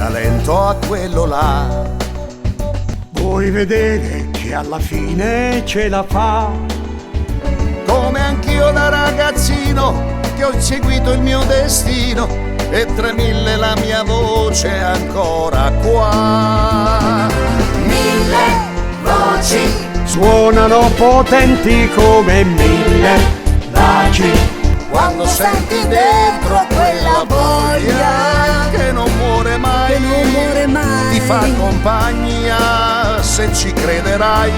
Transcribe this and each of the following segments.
talento a quello là. Vuoi vedere che alla fine ce la fa? Come anch'io da ragazzino che ho seguito il mio destino e 3000 la mia voce è ancora qua. 1000 voci Suonano potenti come 1000 baci. Quando senti dentro quella voglia che non muore mai, che non muore mai, ti fa compagnia se ci crederai.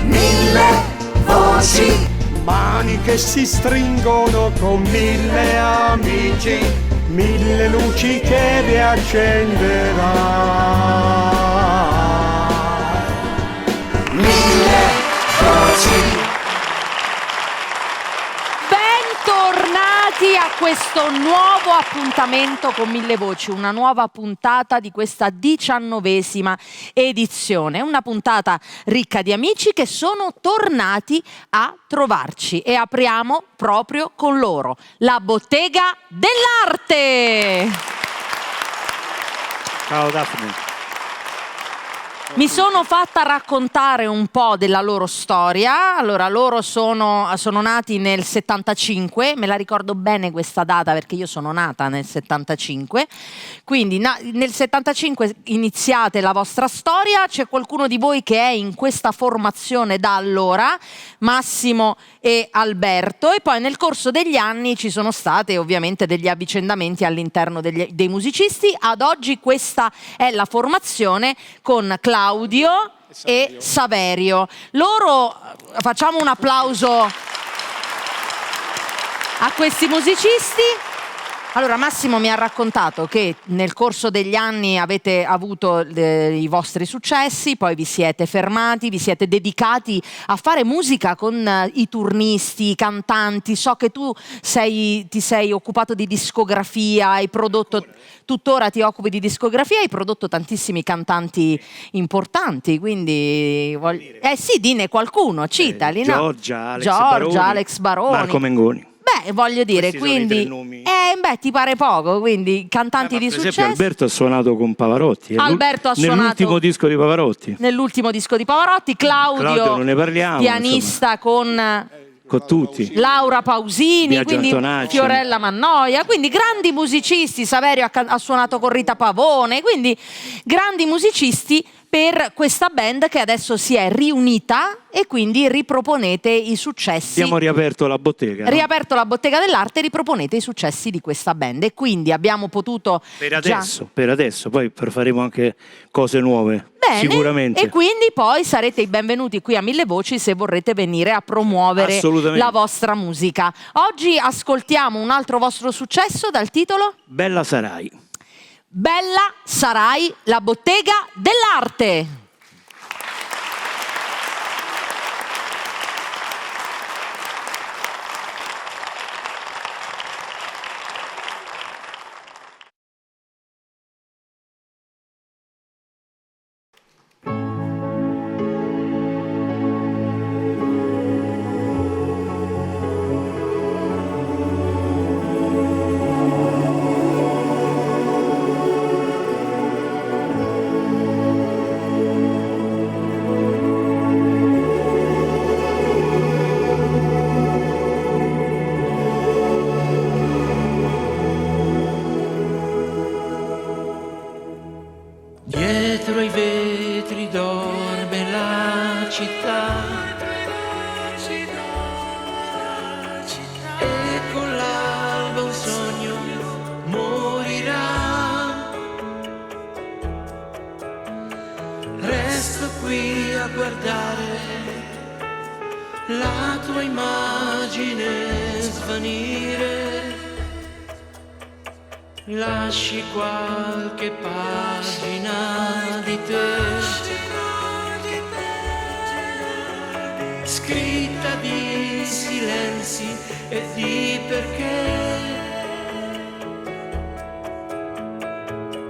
1000 voci, Mani che si stringono con 1000 amici, 1000 luci che riaccenderai. 1000 voci. Bentornati a questo nuovo appuntamento con 1000 voci, una nuova puntata di questa 19ª edizione, una puntata ricca di amici che sono tornati a trovarci e apriamo proprio con loro, la Bottega dell'Arte. Ciao Daphne. Mi sono fatta raccontare un po' della loro storia. Allora, loro sono nati nel 75, me la ricordo bene questa data perché io sono nata nel 75, quindi nel 75 iniziate la vostra storia. C'è qualcuno di voi che è in questa formazione da allora, Massimo e Alberto, e poi nel corso degli anni ci sono state ovviamente degli avvicendamenti all'interno dei musicisti. Ad oggi questa è la formazione con Claudio e Saverio. Loro, facciamo un applauso a questi musicisti. Allora, Massimo mi ha raccontato che nel corso degli anni avete avuto i vostri successi, poi vi siete fermati, vi siete dedicati a fare musica con i turnisti, i cantanti. So che tu ti sei occupato di discografia, hai prodotto, tuttora ti occupi di discografia, hai prodotto tantissimi cantanti importanti, quindi sì, dine qualcuno, citali, no? Giorgia, Alex Baroni, Marco Mengoni. Beh, voglio dire, Questi sono i tre quindi nomi. Ti pare poco, quindi cantanti di Per successo. esempio Alberto ha suonato con Pavarotti. Alberto ha suonato nell'ultimo disco di Pavarotti. Nell'ultimo disco di Pavarotti. Claudio non ne parliamo, pianista con tutti. Laura Pausini, Biagio quindi Antonacci. Fiorella Mannoia, quindi grandi musicisti. Saverio ha suonato con Rita Pavone, quindi grandi musicisti per questa band che adesso si è riunita e quindi riproponete i successi. Abbiamo riaperto la bottega. No? Riaperto la Bottega dell'Arte e riproponete i successi di questa band e quindi abbiamo potuto Per adesso, poi faremo anche cose nuove. Bene, sicuramente. E quindi poi sarete i benvenuti qui a 1000 voci se vorrete venire a promuovere la vostra musica. Oggi ascoltiamo un altro vostro successo dal titolo Bella sarai. Bella sarai, la Bottega dell'Arte. Dietro ai vetri dorme la città e con l'alba un sogno morirà. Resto qui a guardare la tua immagine svanire. Lasci qualche pagina di te, scritta di silenzi e di perché,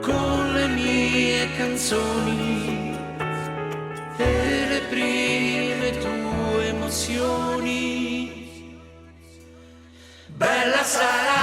con le mie canzoni e le prime tue emozioni. Bella sarai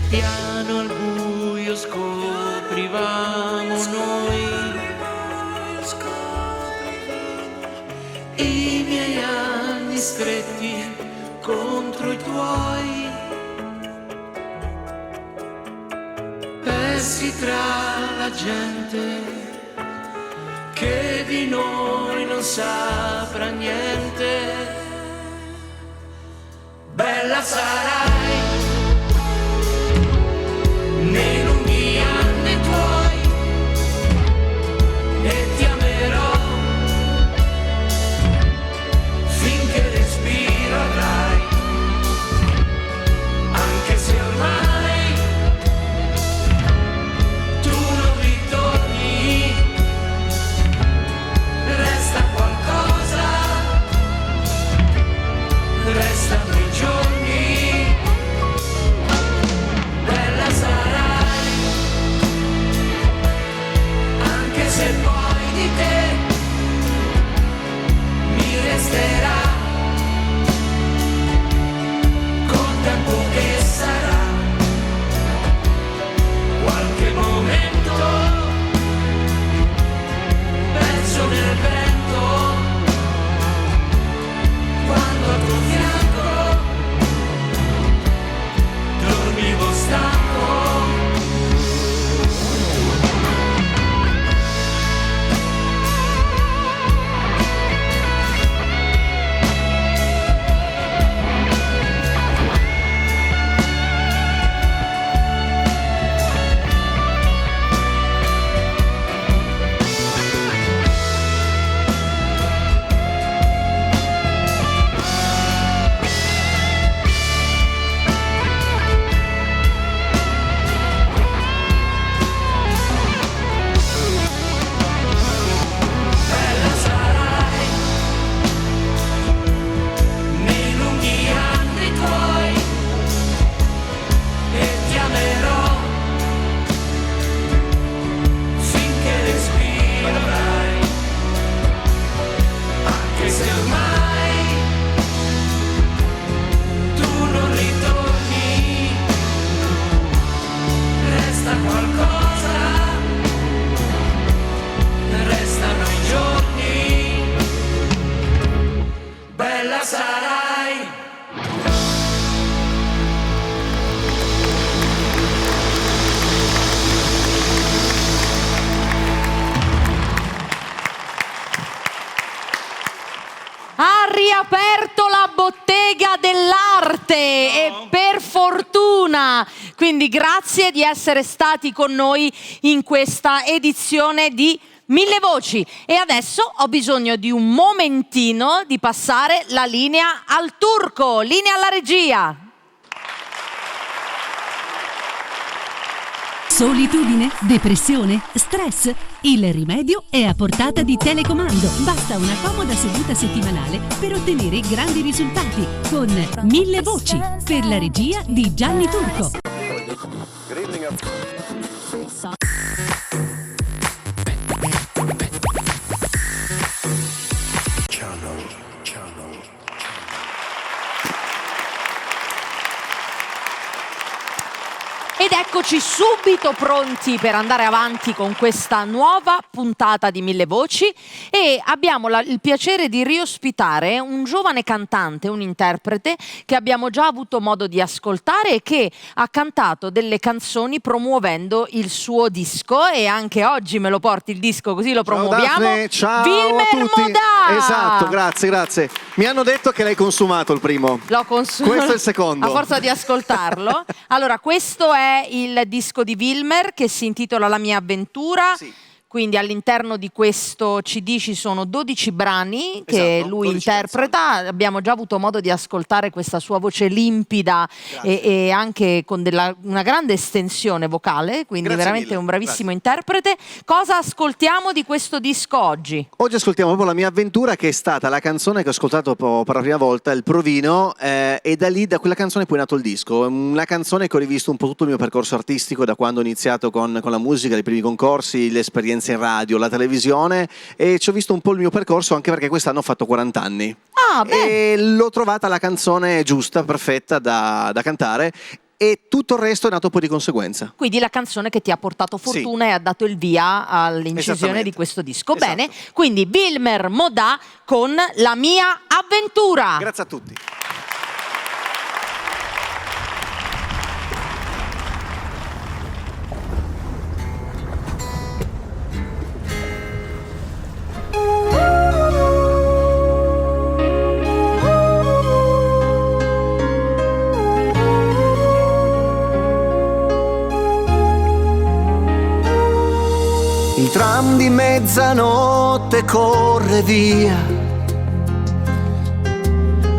piano al buio scoprivamo noi i miei anni stretti contro i tuoi, persi tra la gente che di noi non saprà niente. Bella sarai nei lunghi anni tuoi e ti amerò finché respiro avrai, anche se ormai tu non ritorni, resta qualcosa, restano i giorni. Bella sarai, anche se poi di te mi resterà col tempo che sarà qualche momento perso nel vento, quando a tuo fianco dormivo stanco. Bella sarai nei lunghi anni tuoi e ti amerò finché respirerai, anche se ormai tu non ritorni, resta qualcosa, restano i giorni. Bella sarai. Ha riaperto la bottega dell'arte e per fortuna, quindi grazie di essere stati con noi in questa edizione di Mille Voci. E adesso ho bisogno di un momentino di passare la linea al Turco, linea alla regia. Solitudine? Depressione? Stress? Il rimedio è a portata di telecomando. Basta una comoda seduta settimanale per ottenere grandi risultati con Mille Voci per la regia di Gianni Turco. Ed eccoci subito pronti per andare avanti con questa nuova puntata di Mille Voci e abbiamo il piacere di riospitare un giovane cantante, un interprete che abbiamo già avuto modo di ascoltare e che ha cantato delle canzoni promuovendo il suo disco, e anche oggi me lo porti il disco così lo promuoviamo. Ciao Daphne, ciao Wilmer a tutti. Modà! Esatto, grazie. Mi hanno detto che l'hai consumato il primo. L'ho consumato. Questo è il secondo. A forza di ascoltarlo. Allora, questo è il disco di Wilmer che si intitola La mia avventura. Sì. Quindi all'interno di questo CD ci sono 12 brani che Esatto, lui 12 interpreta. canzoni. Abbiamo già avuto modo di ascoltare questa sua voce limpida e anche con una grande estensione vocale, quindi Grazie veramente mille, un bravissimo interprete. Cosa ascoltiamo di questo disco oggi? Oggi ascoltiamo proprio La mia avventura, che è stata la canzone che ho ascoltato per la prima volta, il provino, e da lì, da quella canzone poi è nato il disco. Una canzone che ho rivisto un po' tutto il mio percorso artistico da quando ho iniziato con la musica, i primi concorsi, le esperienze in radio, la televisione, e ci ho visto un po' il mio percorso, anche perché quest'anno ho fatto 40 anni. Ah, beh. E l'ho trovata la canzone giusta, perfetta da cantare. e tutto il resto è nato poi di conseguenza. Quindi la canzone che ti ha portato fortuna e ha dato il via all'incisione di questo disco. Esatto. Bene, quindi Wilmer Modà con La mia avventura. Grazie a tutti. Il tram di mezzanotte corre via,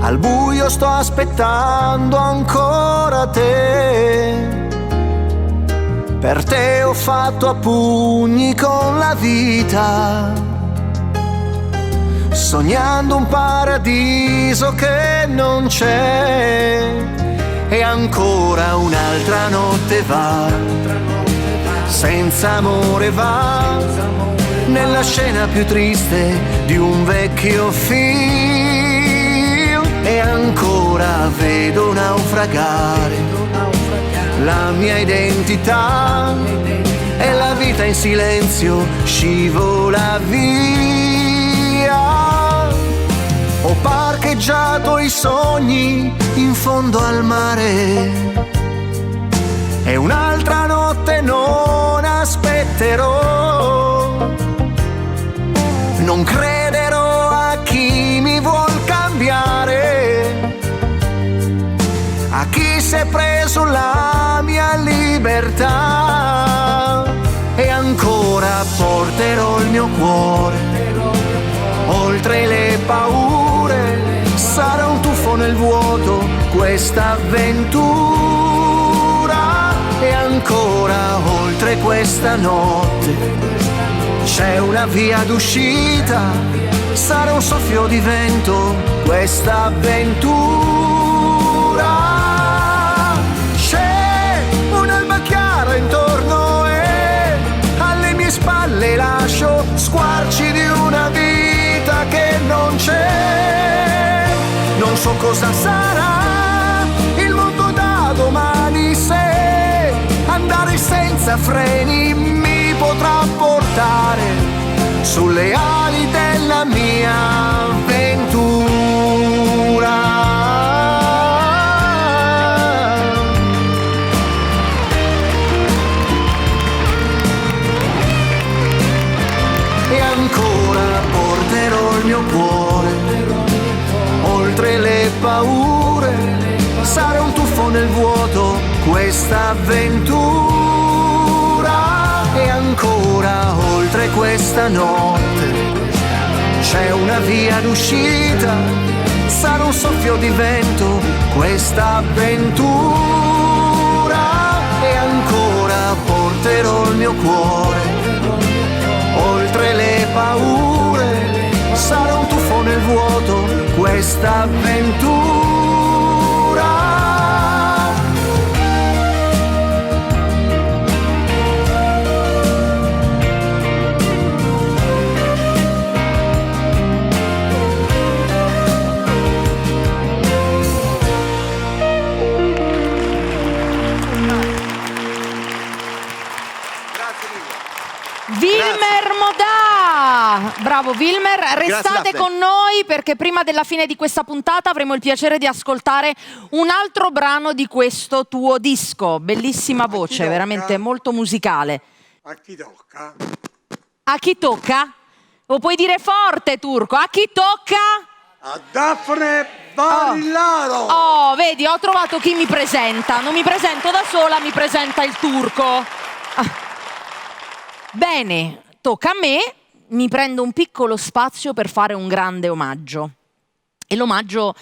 al buio sto aspettando ancora te. Per te ho fatto a pugni con la vita, sognando un paradiso che non c'è. E ancora un'altra notte va, senza amore va, nella scena più triste di un vecchio film. E ancora vedo naufragare la mia identità, e la vita in silenzio scivola via. Ho parcheggiato i sogni in fondo al mare, e un'altra notte non aspetterò. Non crederò a chi mi vuol cambiare, a chi si è preso la mia libertà. E ancora porterò il mio cuore oltre le paure. Sarà un tuffo nel vuoto questa avventura. E ancora oltre questa notte c'è una via d'uscita. Sarà un soffio di vento questa avventura. C'è un'alba chiara intorno e alle mie spalle lascio squarci di una vita che non c'è. Non so cosa sarà il mondo da domani, se andare senza freni mi potrà portare sulle ali della mia avventura. E ancora porterò il mio cuore oltre le paure. Sarà un tuffo nel vuoto questa avventura. E ancora oltre questa notte c'è una via d'uscita. Sarà un soffio di vento questa avventura. E ancora porterò il mio cuore oltre le paure. Sarà un tuffo nel vuoto questa avventura. Wilmer Modà! Bravo Wilmer, restate Daphne. con noi perché prima della fine di questa puntata avremo il piacere di ascoltare un altro brano di questo tuo disco. Bellissima voce, tocca? veramente molto musicale. A chi tocca? A chi tocca? Lo puoi dire forte, Turco. A chi tocca? A Daphne Barillaro! Oh, vedi, ho trovato chi mi presenta. Non mi presento da sola, mi presenta il Turco. Ah. Bene, tocca a me. Mi prendo un piccolo spazio per fare un grande omaggio. E l'omaggio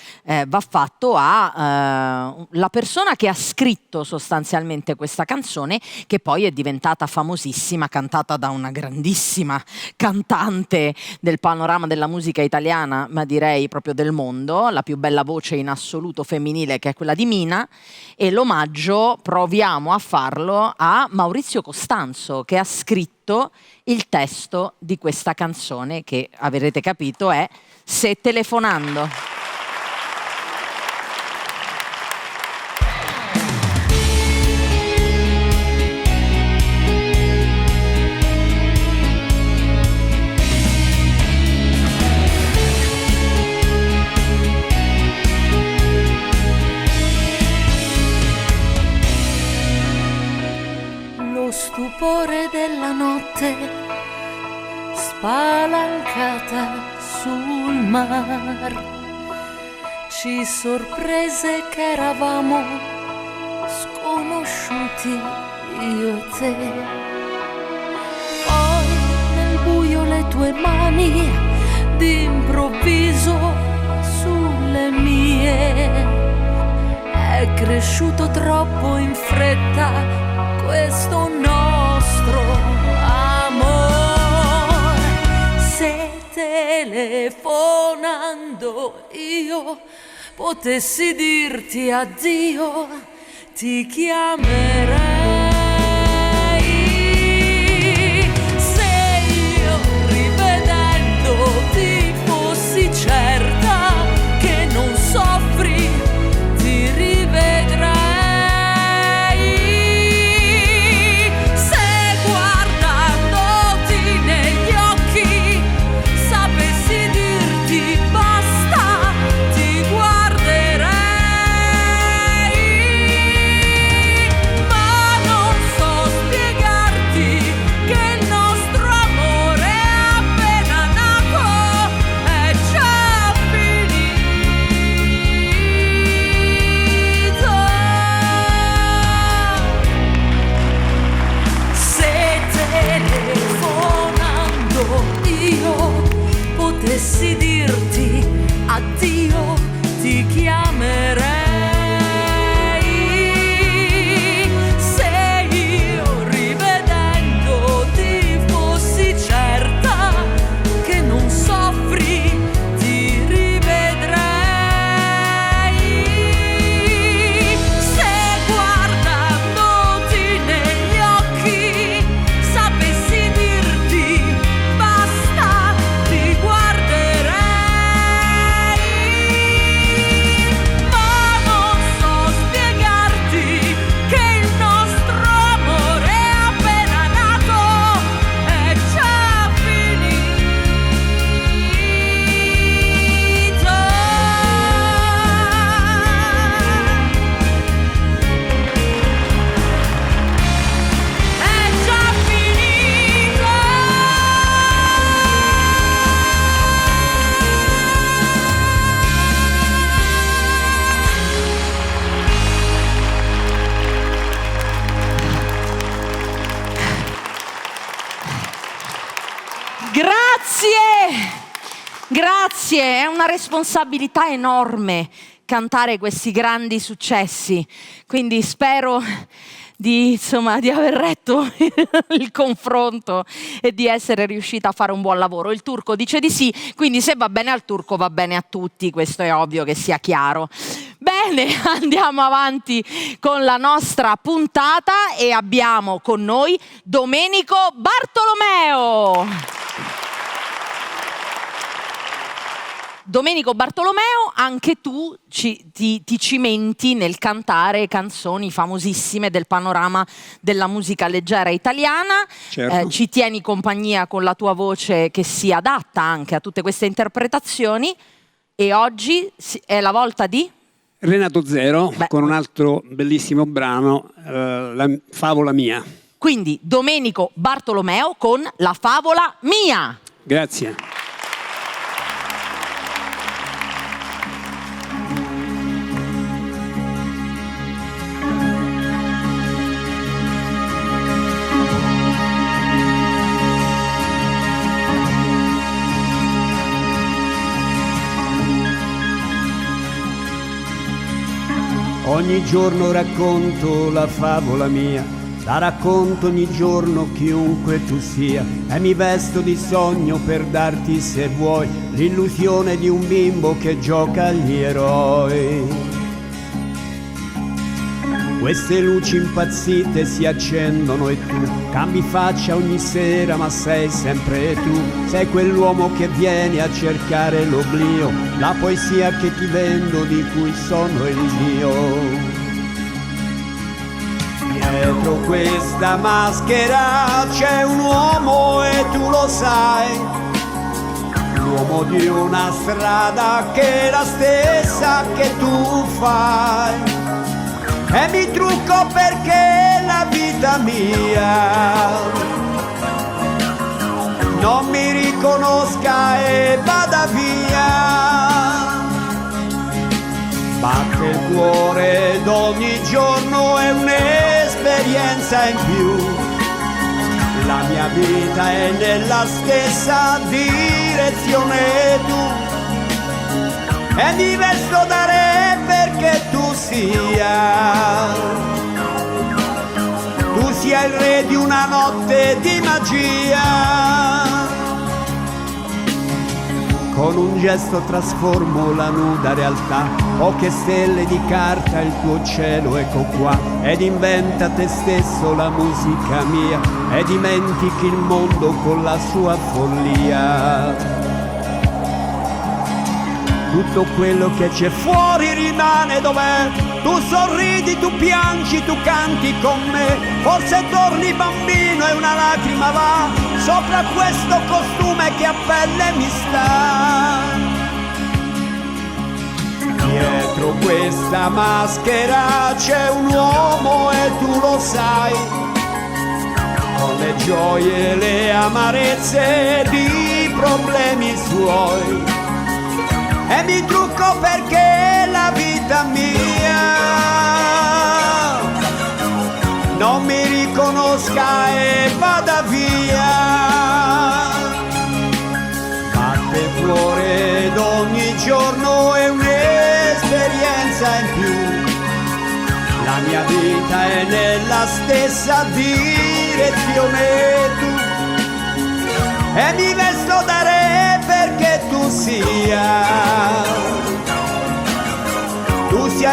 va fatto alla persona che ha scritto sostanzialmente questa canzone, che poi è diventata famosissima, cantata da una grandissima cantante del panorama della musica italiana, ma direi proprio del mondo, la più bella voce in assoluto femminile, che è quella di Mina. E l'omaggio proviamo a farlo a Maurizio Costanzo, che ha scritto il testo di questa canzone, che avrete capito è Se telefonando. stupore della notte spalancata sul mar ci sorprese che eravamo sconosciuti io e te. Poi nel buio le tue mani d'improvviso sulle mie. È cresciuto troppo in fretta questo nostro amore. Se telefonando io potessi dirti addio, ti chiamerei. Se io rivedendoti fossi certa che non soffri, ti rivedrei. Se guardandoti negli occhi sapessi dirti basta, ti guarderei. Ma non so spiegarti che il nostro amore è appena nato, è già finito. Se telefonando io potessi dirti addio, ti chiamerei. Se io rivedendoti fossi certa che non soffri, ti rivedrei. Se guardandoti negli occhi sapessi dirti basta, ti guarderei. Ma non so spiegarti che il nostro amore è appena nato, è già finito. È già finito. Grazie, è una responsabilità enorme cantare questi grandi successi, quindi spero di aver retto il confronto e di essere riuscita a fare un buon lavoro. Il turco dice di sì, quindi se va bene al turco va bene a tutti, questo è ovvio che sia chiaro. Bene, andiamo avanti con la nostra puntata e abbiamo con noi Domenico Bartolomeo. Domenico Bartolomeo, anche tu ti cimenti nel cantare canzoni famosissime del panorama della musica leggera italiana. Certo. Ci tieni compagnia con la tua voce che si adatta anche a tutte queste interpretazioni e oggi è la volta di Renato Zero con un altro bellissimo brano, La favola mia. Quindi Domenico Bartolomeo con La favola mia. Grazie. Ogni giorno racconto la favola mia, la racconto ogni giorno chiunque tu sia, e mi vesto di sogno per darti, se vuoi, l'illusione di un bimbo che gioca agli eroi. Queste luci impazzite si accendono e tu cambi faccia ogni sera, ma sei sempre tu. Sei quell'uomo che vieni a cercare l'oblio, la poesia che ti vendo, di cui sono il dio. Dietro questa maschera c'è un uomo e tu lo sai, l'uomo di una strada che è la stessa che tu fai. e mi trucco perché la vita mia non mi riconosca e vada via. Batte il cuore ed ogni giorno è un'esperienza in più. La mia vita è nella stessa direzione tu, e mi vesto da re perché tu sia il re di una notte di magia. Con un gesto trasformo la nuda realtà, ho che stelle di carta il tuo cielo, ecco qua, ed inventa te stesso la musica mia, e dimentichi il mondo con la sua follia. Tutto quello che c'è fuori rimane dov'è, tu sorridi, tu piangi, tu canti con me, forse torni bambino e una lacrima va sopra questo costume che a pelle mi sta. Dietro questa maschera c'è un uomo e tu lo sai, con le gioie e le amarezze di problemi suoi, e mi trucco perché la vita mia non mi riconosca e vada via. Batte il cuore ed ogni giorno è un'esperienza in più. La mia vita è nella stessa direzione tu, e mi vesto da re perché tu sia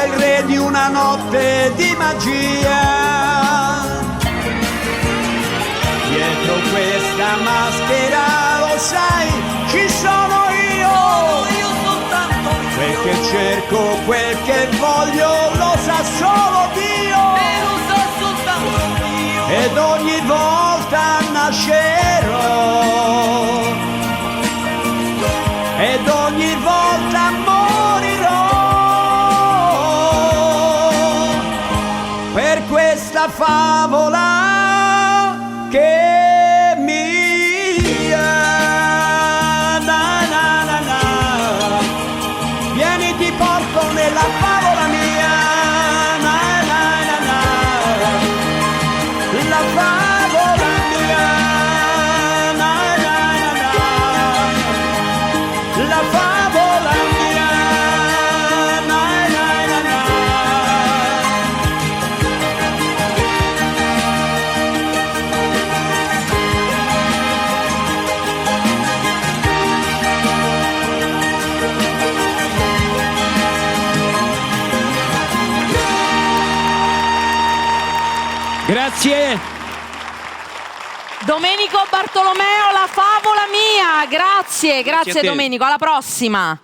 il re di una notte di magia. Dietro questa maschera, lo sai, ci sono io soltanto, quel che cerco, quel che voglio, lo sa solo Dio, e lo sa soltanto Dio, ed ogni volta nascerò, ed ogni volta morirò per questa favola che è mia. Na, na, na, na. Vieni, ti porto nella favola mia. Na, na, na, na. La favola mia. Na, na, na, na. La favola mia, na, na, na, na. Grazie. Domenico Bartolomeo, la favola mia. Grazie, grazie a te. Domenico, alla prossima.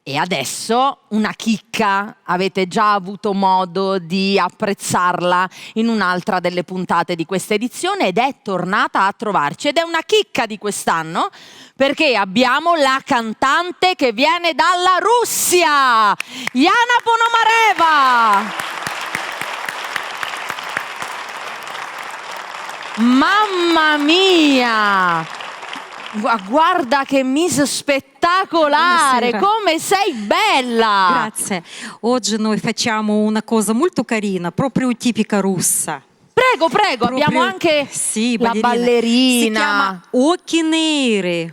E adesso una chicca, avete già avuto modo di apprezzarla in un'altra delle puntate di questa edizione ed è tornata a trovarci, ed è una chicca di quest'anno perché abbiamo la cantante che viene dalla Russia, Yana Ponomareva. Mamma mia! Guarda che miss spettacolare! Buonasera. Come sei bella! Grazie. Oggi noi facciamo una cosa molto carina, proprio tipica russa. Prego, prego, Proprio- abbiamo anche sì, la ballerina. Si chiama Occhi neri.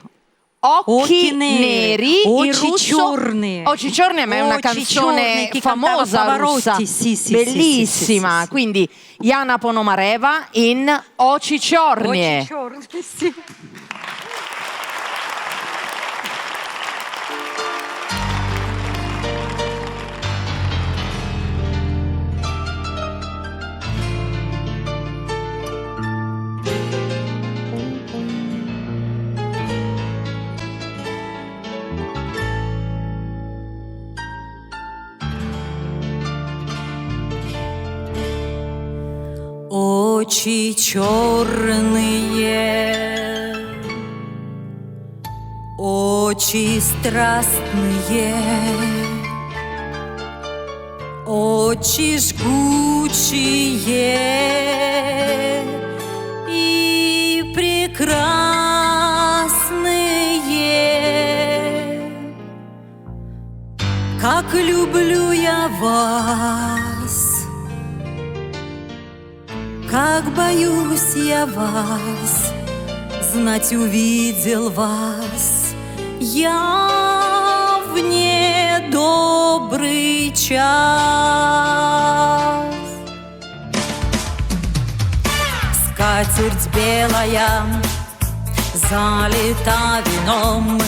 Occhi neri, in Occhi russo. ciorni. Occhi ciorni, ma è una Occhi canzone ciorni che cantava famosa Pavarotti. russa. Sì, sì, bellissima. sì, sì. Quindi Yana Ponomareva in Occhi ciorni. Occhi ciorni, sì. Очи черные, очи страстные, очи жгучие и прекрасные. Как люблю я вас, как боюсь я вас, знать увидел вас я в недобрый час. Скатерть белая залита вином,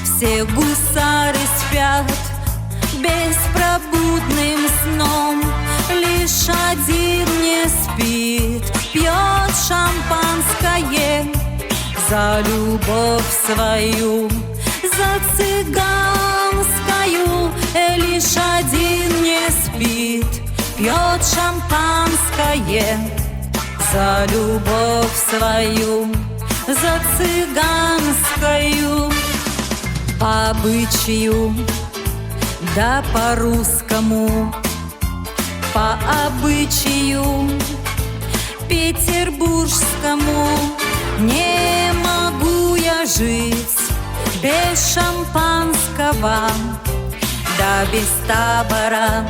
все гусары спят беспробудным сном. Лишь один не спит, пьет шампанское за любовь свою, за цыганскую. Лишь один не спит, пьет шампанское за любовь свою, за цыганскую. По обычаю, да по-русскому, по обычаю петербургскому, не могу я жить без шампанского, да без табора,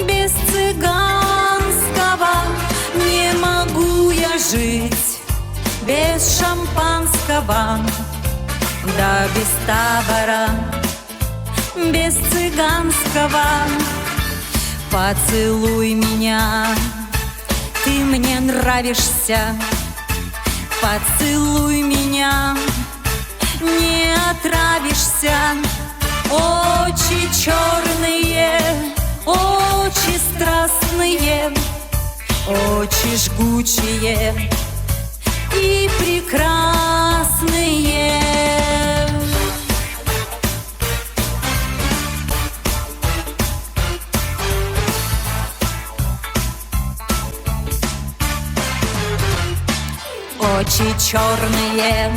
без цыганского. Не могу я жить без шампанского, да без табора, без цыганского. Поцелуй меня, ты мне нравишься. Поцелуй меня, не отравишься. Очи черные, очи страстные, очи жгучие и прекрасные. Очи черные,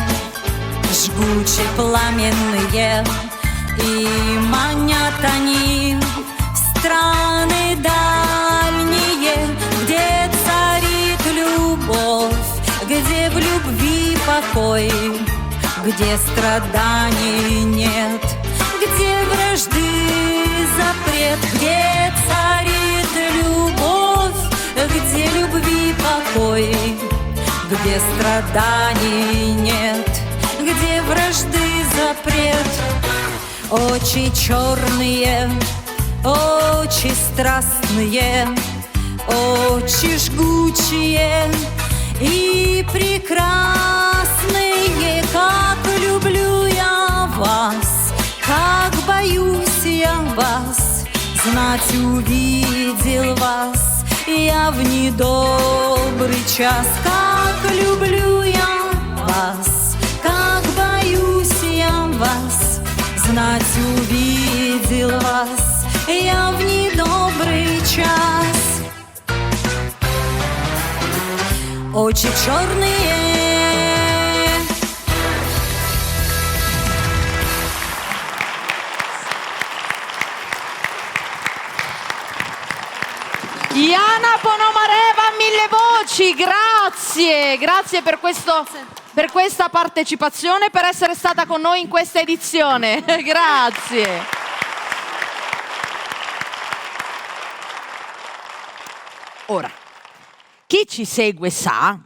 жгучие, пламенные, и манят они в страны дальние, где царит любовь, где в любви покой, где страданий нет, где вражды запрет, где царит любовь, где любви покой, где страданий нет, где вражды запрет. Очи черные, очи страстные, очи жгучие и прекрасные. Как люблю я вас, как боюсь я вас, знать увидел вас я в недобрый час. Как люблю я вас, как боюсь я вас, знать увидел вас я в недобрый час. Очи черные. Iana Ponomareva, Mille Voci, grazie, grazie per questa partecipazione, per essere stata con noi in questa edizione. Grazie. Ora, chi ci segue sa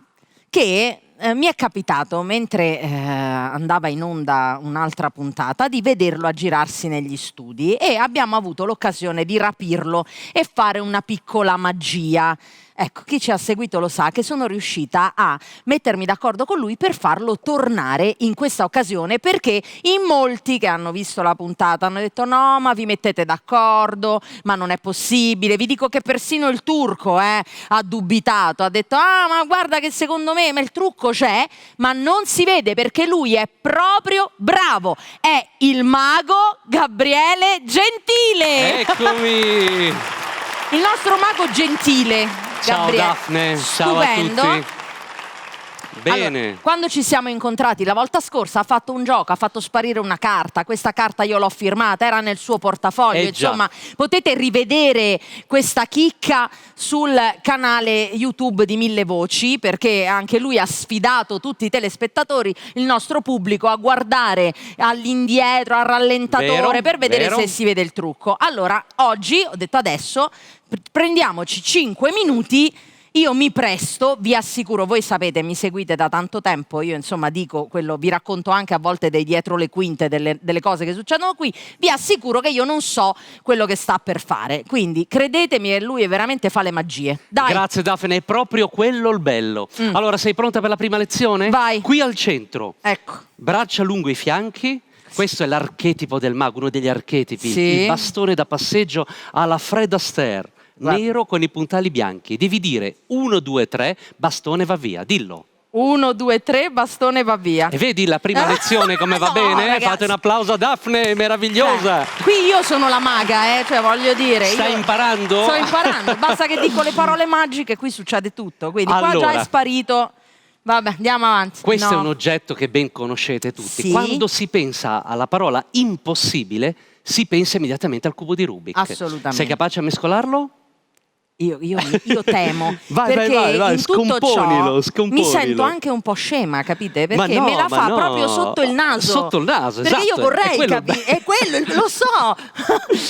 che mi è capitato, mentre andava in onda un'altra puntata, di vederlo aggirarsi negli studi e abbiamo avuto l'occasione di rapirlo e fare una piccola magia. Ecco, chi ci ha seguito lo sa che sono riuscita a mettermi d'accordo con lui per farlo tornare in questa occasione, perché in molti che hanno visto la puntata hanno detto no, ma vi mettete d'accordo, ma non è possibile. Vi dico che persino il turco ha dubitato, ha detto ma guarda che secondo me il trucco c'è, ma non si vede perché lui è proprio bravo. È il mago Gabriele Gentile. Eccomi! Il nostro mago Gentile. Ciao Gabriele. Daphne, ciao Stupendo. a tutti. Bene. Allora, quando ci siamo incontrati la volta scorsa ha fatto un gioco, ha fatto sparire una carta. Questa carta io l'ho firmata, era nel suo portafoglio. Insomma, potete rivedere questa chicca sul canale YouTube di Mille Voci, perché anche lui ha sfidato tutti i telespettatori, il nostro pubblico, a guardare all'indietro, al rallentatore, per vedere se si vede il trucco. Allora, oggi, ho detto adesso, prendiamoci 5 minuti. Io mi presto, vi assicuro, voi sapete, mi seguite da tanto tempo, io insomma dico quello, vi racconto anche a volte dei dietro le quinte delle cose che succedono qui, vi assicuro che io non so quello che sta per fare, quindi credetemi, lui veramente fa le magie. Dai. Grazie Daphne, è proprio quello il bello. Allora, sei pronta per la prima lezione? Vai. Qui al centro. Ecco. Braccia lungo i fianchi. Questo è l'archetipo del mago, uno degli archetipi. Sì. Il bastone da passeggio alla Fred Astaire. Nero con i puntali bianchi. Devi dire 1, 2, 3, bastone va via. Dillo. 1, 2, 3, bastone va via. E vedi la prima lezione come va bene? Ragazzi. Fate un applauso a Daphne, meravigliosa. Qui io sono la maga, cioè voglio dire. Stai imparando? Sto imparando, basta che dico le parole magiche, qui succede tutto. Quindi qua Allora. già è sparito. Vabbè, andiamo avanti. Questo No. è un oggetto che ben conoscete tutti. Sì. Quando si pensa alla parola impossibile, si pensa immediatamente al cubo di Rubik. Assolutamente. Sei capace a mescolarlo? Io temo, Vai, perché vai, in tutto ciò scomponilo. mi sento anche un po' scema, capite? Perché Ma no, me la fa ma no. proprio sotto il naso. Sotto il naso, perché esatto, io vorrei è quello capire, è quello, lo so,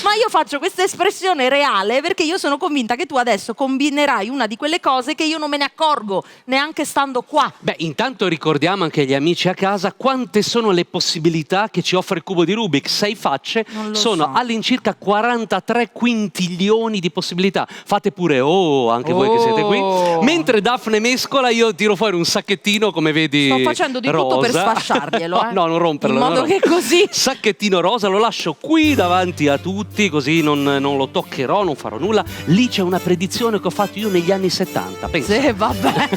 ma io faccio questa espressione reale perché io sono convinta che tu adesso combinerai una di quelle cose che io non me ne accorgo neanche stando qua. Beh, intanto ricordiamo anche agli amici a casa quante sono le possibilità che ci offre il cubo di Rubik. 6 facce, Non lo sono so. all'incirca 43 quintiglioni di possibilità. Fate pure anche voi che siete qui. Mentre Daphne mescola, io tiro fuori un sacchettino, come vedi, Sto facendo di tutto per rosa. sfasciarglielo, No, non romperlo. in modo no. che così. Sacchettino rosa, lo lascio qui davanti a tutti, così non lo toccherò, non farò nulla. Lì c'è una predizione che ho fatto io negli anni 70, pensa. Sì, vabbè.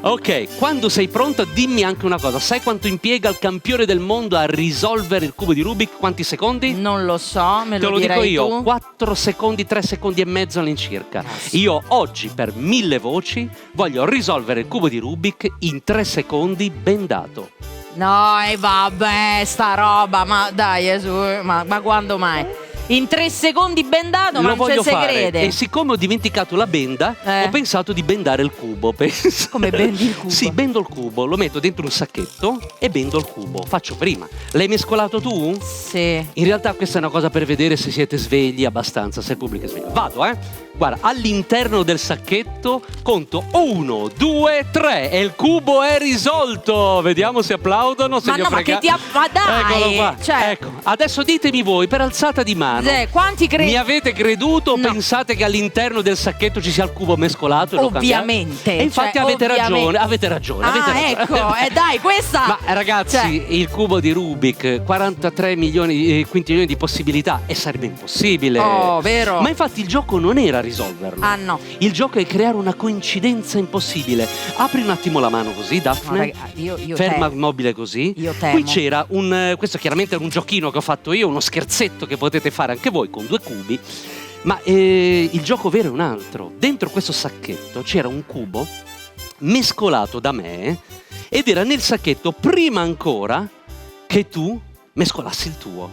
Ok, quando sei pronta dimmi anche una cosa. Sai quanto impiega il campione del mondo a risolvere il cubo di Rubik? Quanti secondi? Non lo so, me Te lo dico direi io, tu. 4 secondi, 3 secondi e mezzo all'incirca. Io oggi per 1000 voci voglio risolvere il cubo di Rubik in 3 secondi ben dato. No, e vabbè, sta roba, ma dai, ma quando mai? In 3 secondi bendato, ma Lo non ci voglio si fare crede. e siccome ho dimenticato la benda ho pensato di bendare il cubo. Come bendi il cubo? Sì, bendo il cubo, lo metto dentro un sacchetto e bendo il cubo. Faccio prima. L'hai mescolato tu? Sì. In realtà questa è una cosa per vedere se siete svegli abbastanza, se il pubblico è sveglio. Vado, Guarda, all'interno del sacchetto conto 1, 2, 3 e il cubo è risolto. Vediamo se applaudono, se Ma li ho no, ma fregati. che ma dai! Eccolo qua. Cioè, Ecco, adesso ditemi voi per alzata di mano. quanti Mi avete creduto o pensate che all'interno del sacchetto ci sia il cubo mescolato? E lo Ovviamente, cambiate? E infatti cioè, avete ovviamente. ragione, avete ragione. Ah, avete ragione. ecco, dai, questa. Ma ragazzi, Cioè. il cubo di Rubik, 43 milioni, quintillioni di possibilità e sarebbe impossibile. Oh, vero. Ma infatti il gioco non era risolverlo. Ah, no. Il gioco è creare una coincidenza impossibile. Apri un attimo la mano così, Daphne. No, raga, io Ferma temo. immobile così. Io temo. Qui c'era questo chiaramente era un giochino che ho fatto io, uno scherzetto che potete fare anche voi con 2 cubi. Ma il gioco vero è un altro. Dentro questo sacchetto c'era un cubo mescolato da me ed era nel sacchetto prima ancora che tu mescolassi il tuo.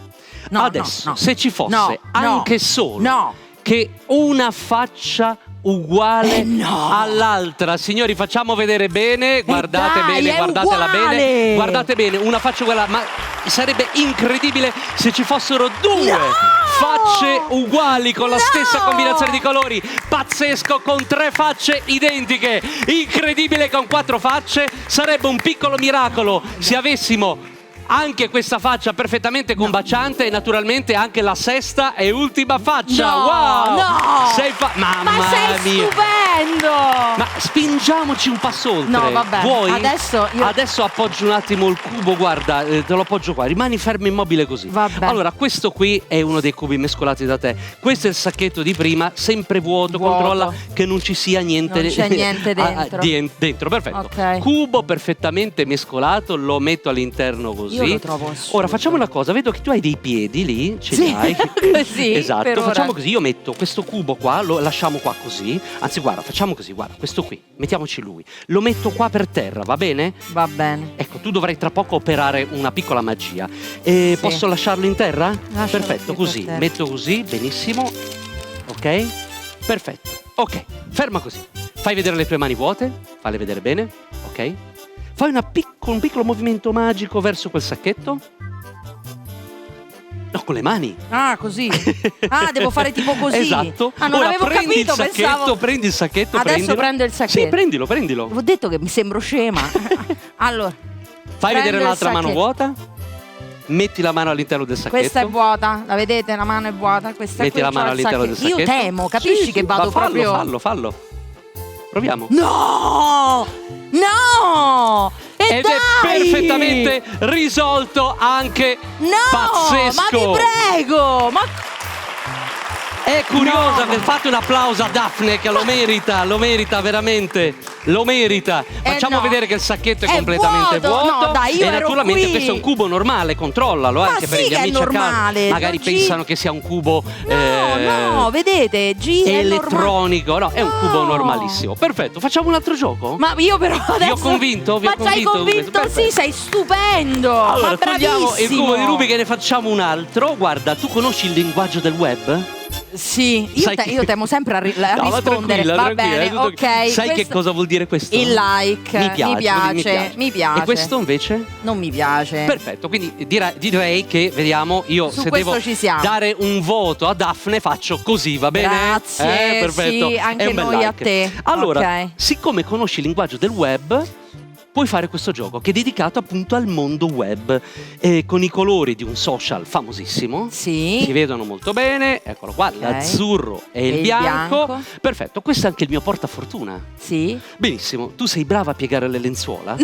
No, Adesso, no, no. se ci fosse No, anche no, solo no. che una faccia uguale all'altra, signori, facciamo vedere bene, guardate dai, bene, è guardatela uguale. bene, guardate bene, una faccia uguale, ma sarebbe incredibile se ci fossero 2 facce uguali con la stessa combinazione di colori. Pazzesco, con 3 facce identiche. Incredibile con 4 facce. Sarebbe un piccolo miracolo se avessimo anche questa faccia perfettamente combaciante e naturalmente anche la sesta e ultima faccia. No, wow! no! Mamma Ma sei mia! stupendo! Ma spingiamoci un passo oltre. No, vabbè, Vuoi? adesso appoggio un attimo il cubo, guarda, te lo appoggio qua. Rimani fermo immobile così. Vabbè. Allora, questo qui è uno dei cubi mescolati da te. Questo è il sacchetto di prima, sempre vuoto. Controlla che non ci sia niente. Non c'è niente dentro. Dentro, perfetto. Ok. Cubo perfettamente mescolato, lo metto all'interno così. Io lo trovo assurdo. Ora facciamo una cosa, vedo che tu hai dei piedi lì, ce Sì. li hai. Sì, esatto, per ora. facciamo così, io metto questo cubo qua, lo lasciamo qua così. Anzi, guarda, facciamo così, guarda, questo qui, mettiamoci lui. Lo metto qua per terra, va bene? Va bene. Ecco, tu dovrai tra poco operare una piccola magia. Posso lasciarlo in terra? Lascialo Perfetto, qui per così. terra. Metto così, benissimo. Ok? Perfetto. Ok, ferma così. Fai vedere le tue mani vuote, falle vedere bene, ok? Fai un piccolo movimento magico verso quel sacchetto. No, con le mani. Ah, così. Ah, devo fare tipo così. Esatto. Ah, non Ora avevo prendi capito, il sacchetto, pensavo. prendi il sacchetto, Adesso prendilo. prendo il sacchetto. Sì, prendilo. Ho detto che mi sembro scema. Allora, Fai vedere prendo un'altra il mano sacchetto. vuota. Metti la mano all'interno del sacchetto. Questa è vuota, la vedete? La mano è vuota. Questa Metti qui la c'ho mano il all'interno del sacchetto. sacchetto. Io temo, capisci Sì, che sì, vado ma fallo, proprio. fallo. Proviamo. No! No! E Ed dai! è perfettamente risolto anche. No! Pazzesco! Ma vi prego! Ma È curiosa, No. fate un applauso a Daphne che lo merita veramente, lo merita. Facciamo no. vedere che il sacchetto è È completamente vuoto. vuoto. No, dai, io e ero naturalmente qui. questo è un cubo normale, controllalo Ma anche per sì gli che è amici a casa. normale, Magari non ci- pensano che sia un cubo no, vedete, gira è normale. elettronico, no, è un cubo No. normalissimo. Perfetto, facciamo un altro gioco? Ma io però adesso... convinto? Vi ho Ma ci hai convinto? convinto? Sì, sei stupendo! Allora, ma togliamo bravissimo! il cubo di Rubik e ne facciamo un altro. Guarda, tu conosci il linguaggio del web? Sì, Sai che- io temo sempre a No, ma rispondere. tranquilla, Va tranquilla, bene, è tutto- ok. Sai che questo- cosa vuol dire questo? Il like, Mi piace. mi piace. E questo invece? Non mi piace. Perfetto, quindi direi che, vediamo, io Su se questo devo ci siamo. dare un voto a Daphne faccio così, va bene? Grazie, perfetto. sì, anche È un bel noi a like. te. Allora, Ok. siccome conosci il linguaggio del web, puoi fare questo gioco che è dedicato appunto al mondo web, con i colori di un social famosissimo. Sì. Si vedono molto bene, eccolo qua, l'azzurro e il bianco. Perfetto, questo è anche il mio portafortuna. Sì. Benissimo, tu sei brava a piegare le lenzuola?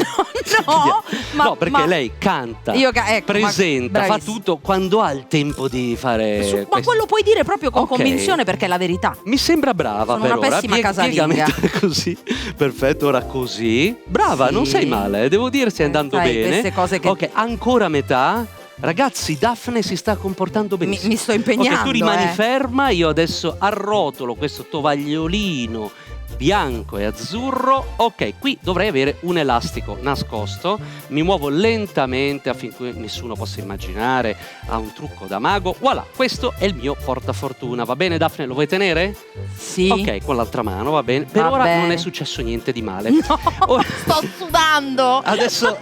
No, No, perché lei canta, ecco, presenta, fa bravissimo. tutto quando ha il tempo di fare Ma questo. quello puoi dire proprio con Ok. convinzione perché è la verità. Mi sembra brava Sono per una ora. pessima casalinga. Piegami così. Perfetto, ora così. Brava, Sì. non sei male, devo dire stai andando sai, bene. queste cose che- Ok, ancora metà. Ragazzi, Daphne si sta comportando benissimo. mi sto impegnando, Ok, tu rimani eh. ferma, io adesso arrotolo questo tovagliolino bianco e azzurro. Ok, qui dovrei avere un elastico nascosto. Mi muovo lentamente affinché nessuno possa immaginare ha un trucco da mago. Voilà, questo è il mio portafortuna. Va bene, Daphne, lo vuoi tenere? Sì. Ok, con l'altra mano, va bene. Per Va ora bene. non è successo niente di male. No, Ora- sto sudando. Adesso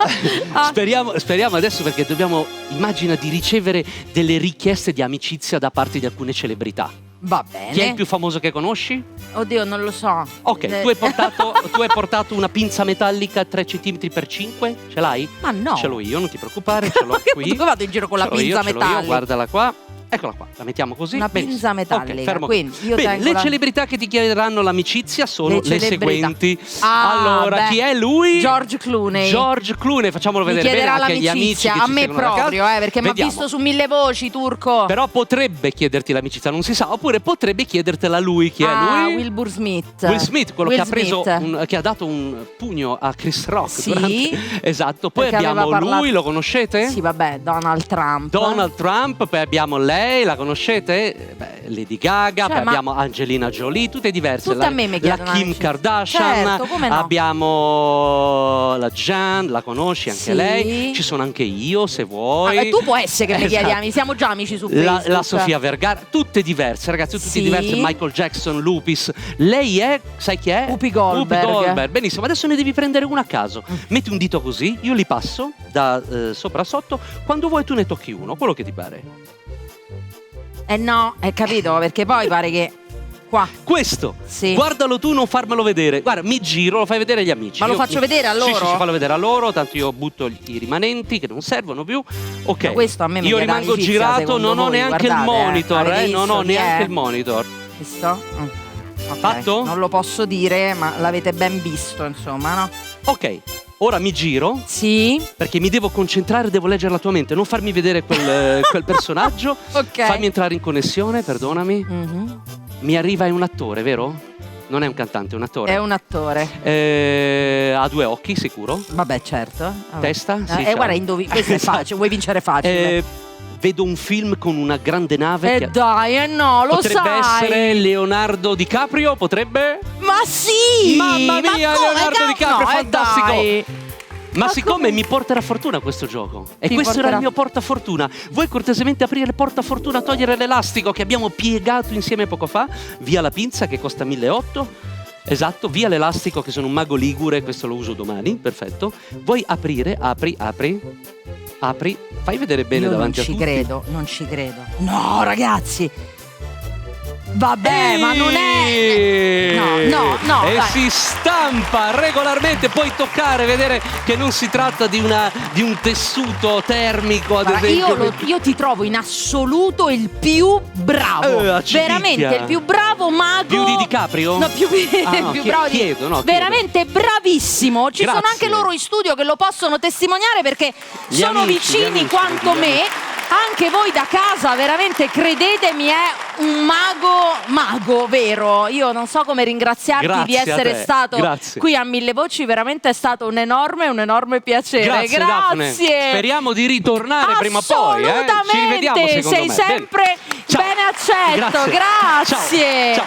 Ah. speriamo adesso perché dobbiamo, immagina di ricevere delle richieste di amicizia da parte di alcune celebrità. Va bene. Chi è il più famoso che conosci? Oddio, non lo so. Ok, tu hai portato una pinza metallica 3 cm per 5? Ce l'hai? Ma no. Ce l'ho io, non ti preoccupare, ce l'ho qui. Dove vado in giro con la Ce l'ho io, pinza ce l'ho io, metallica? guardala qua. Eccola qua, la mettiamo così. Una Benissimo. pinza metallica, Ok, fermo quindi qui. io Bene, tengo le la- celebrità che ti chiederanno l'amicizia sono Le le celebrità. seguenti. Ah, allora, beh. chi è lui? George Clooney. George Clooney, facciamolo Mi vedere bene chiederà anche agli amici l'amicizia, che a ci me seguono da proprio, casa. perché mi ha Vediamo. visto su 1000 voci, turco. Però potrebbe chiederti l'amicizia, non si sa, oppure potrebbe chiedertela lui. Chi è lui? Wilbur Smith. Will Smith, quello Will che ha preso Smith. che ha dato un pugno a Chris Rock. Sì. Esatto. Poi Perché abbiamo aveva parlato- lui, lo conoscete? Sì, vabbè, Donald Trump. Donald Trump, poi abbiamo lei, la conoscete? Beh, Lady Gaga, Cioè, poi ma- abbiamo Angelina Jolie, tutte diverse. Tutte a me mi chiedono la Kim amicizia. Kardashian, Certo, come no. abbiamo la Jan, la conosci anche Sì. lei. Ci sono anche io, se vuoi. Vabbè, tu può essere che mi chiedi Esatto. amici, siamo già amici su La, Facebook. la Sofia Vergara, tutte diverse, ragazzi, tutte Sì. diverse. Michael Jackson, Lupis. Lei è, sai chi è? Whoopi Goldberg. Whoopi Goldberg. Benissimo, adesso ne devi prendere una a caso. Metti un dito così, io li passo da sopra a sotto. Quando vuoi tu ne tocchi uno, quello che ti pare. Eh no, hai capito? Perché poi pare che qua. Questo, Sì. guardalo tu, non farmelo vedere. Guarda, mi giro, lo fai vedere agli amici. Ma lo faccio vedere a Sì, loro? sì, fallo vedere a loro, tanto io butto i rimanenti che non servono più. Ok. Ma questo a me mi io chiede rimango amicizia, girato, secondo non ho voi, neanche guardate, il monitor, avete non ho visto chi neanche è? il monitor. Visto? Ok, Fatto? Non lo posso dire, ma l'avete ben visto, insomma, no? Ok, ora mi giro. Sì. Perché mi devo concentrare, devo leggere la tua mente, non farmi vedere quel personaggio. Ok. Fammi entrare in connessione, perdonami. Mhm. Mi arriva, è un attore, vero? Non è un cantante, è un attore. È un attore. Ha due occhi, sicuro. Vabbè, certo. Vabbè. Testa? Sì, Guarda, ciao. questo è facile, vuoi vincere facile. vedo un film con una grande nave. Dai, no, lo potrebbe sai. essere Leonardo DiCaprio, potrebbe? Ma sì! Mamma mia, ma come? Leonardo DiCaprio, No, fantastico! dai. Ma Ma siccome come? mi porterà fortuna questo gioco, e Ti questo era porterà- il mio portafortuna, vuoi cortesemente aprire il portafortuna, togliere l'elastico che abbiamo piegato insieme poco fa, via la pinza che costa 1.800, esatto, via l'elastico che sono un mago ligure, questo lo uso domani, perfetto. Vuoi aprire? Apri, fai vedere bene Io davanti a non ci tutti. credo, non ci credo. No, ragazzi. Vabbè, ma non è... No, E dai. si stampa regolarmente, puoi toccare, vedere che non si tratta di un tessuto termico, ad Guarda, esempio. io ti trovo in assoluto il più bravo, accipicchia. veramente il più bravo mago. Più di DiCaprio? No, più bravo di- chiedo, no, chiedo. veramente bravissimo. Ci sono Grazie. anche loro in studio che lo possono testimoniare perché Gli sono amici, gli vicini amici, quanto gli me. amici. Anche voi da casa, veramente, credetemi, è un mago vero. Io non so come ringraziarti Grazie di a essere te, stato grazie. qui a Mille Voci, veramente è stato un enorme piacere. Grazie, Daphne. Speriamo di ritornare prima o poi. Ci rivediamo, secondo sei me. sempre Ciao. ben accetto. Grazie. Ciao.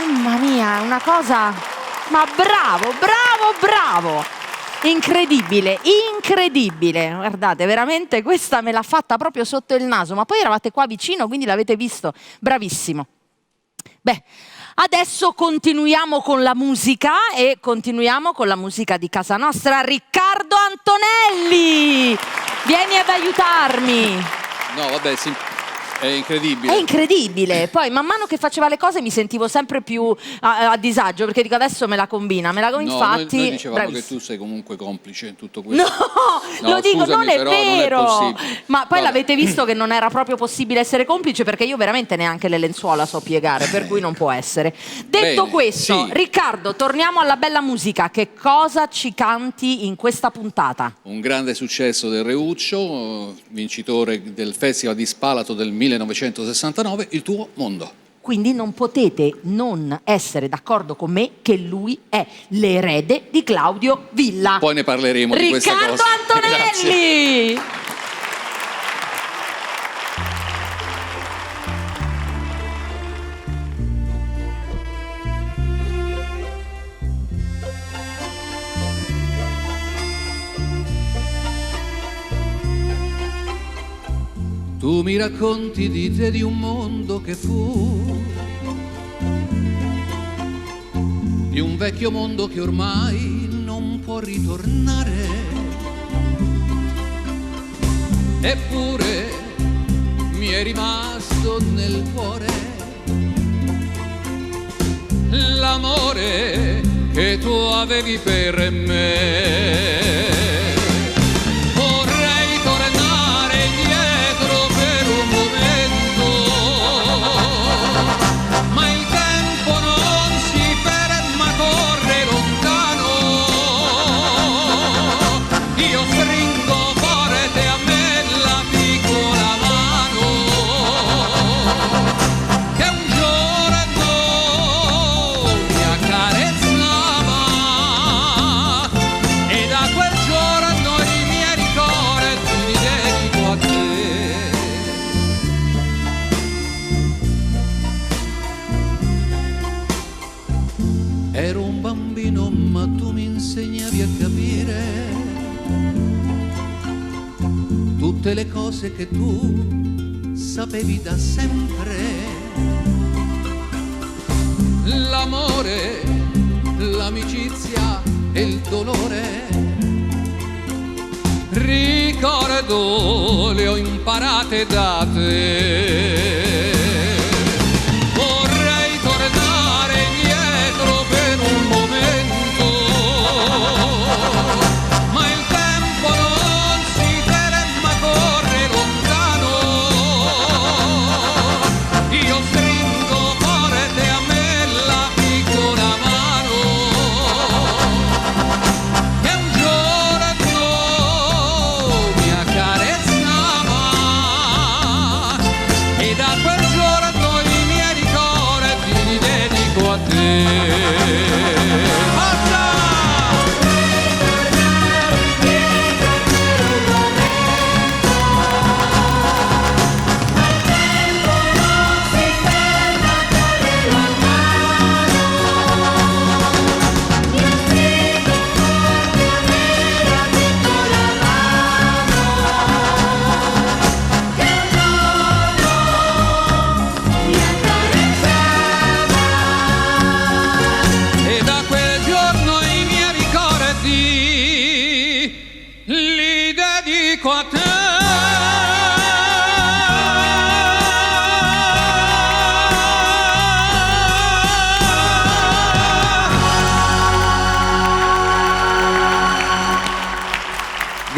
Mamma mia, una cosa. Ma bravo. Incredibile. Guardate, veramente questa me l'ha fatta proprio sotto il naso. Ma poi eravate qua vicino, quindi l'avete visto. Bravissimo. Beh, adesso continuiamo con la musica e continuiamo con la musica di casa nostra. Riccardo Antonelli, vieni ad aiutarmi. No, vabbè, sì, è incredibile. È incredibile. Poi man mano che faceva le cose mi sentivo sempre più a disagio, perché dico adesso me la combina. No, Infatti, noi dicevamo bravissimo. che tu sei comunque complice in tutto questo. No, lo dico, scusami, non è però vero. Non è possibile. Ma poi Vabbè. l'avete visto che non era proprio possibile essere complice, perché io veramente neanche le lenzuola so piegare, per cui non può essere. Detto Bene, questo, sì. Riccardo, torniamo alla bella musica. Che cosa ci canti in questa puntata? Un grande successo del Reuccio, vincitore del Festival di Spalato del 1969, Il tuo mondo. Quindi non potete non essere d'accordo con me che lui è l'erede di Claudio Villa. Poi ne parleremo di questa cosa. Riccardo Antonelli! Grazie. Tu mi racconti di te, di un mondo che fu, di un vecchio mondo che ormai non può ritornare. Eppure mi è rimasto nel cuore l'amore che tu avevi per me. Vorrei tornare indietro per un momento, ma il tempo non si ferma, corre lontano. Io stringo forte a me la piccola mano che un giorno mi accarezzava, e da quel giorno i miei ricordi li dedico a te. Ero un bambino ma tu mi insegnavi a capire tutte le cose che tu sapevi da sempre. L'amore, l'amicizia e il dolore, ricordo le ho imparate da te. Vorrei tornare indietro per un momento, ma il tempo non si ferma, corre lontano. Io stringo forte a me la piccola mano che un giorno mi accarezzava, e da quel giorno i miei ricordi li dedico a te.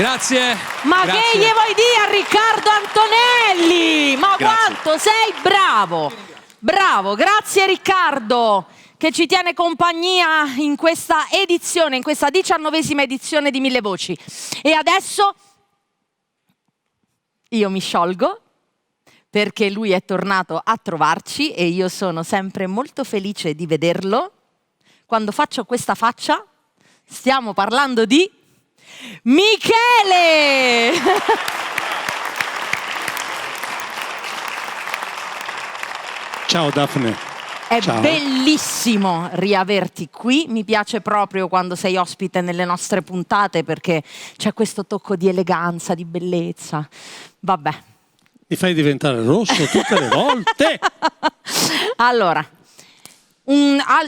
Grazie. Ma Grazie. che gli vuoi dire a Riccardo Antonelli? Ma Grazie. quanto sei bravo! Bravo, grazie Riccardo che ci tiene compagnia in questa edizione, in questa 19ª edizione di Mille Voci. E adesso io mi sciolgo perché lui è tornato a trovarci e io sono sempre molto felice di vederlo. Quando faccio questa faccia stiamo parlando di Michele! Ciao Daphne. È Ciao. bellissimo riaverti qui, mi piace proprio quando sei ospite nelle nostre puntate perché c'è questo tocco di eleganza, di bellezza. Vabbè. Mi fai diventare rosso tutte le volte. Allora,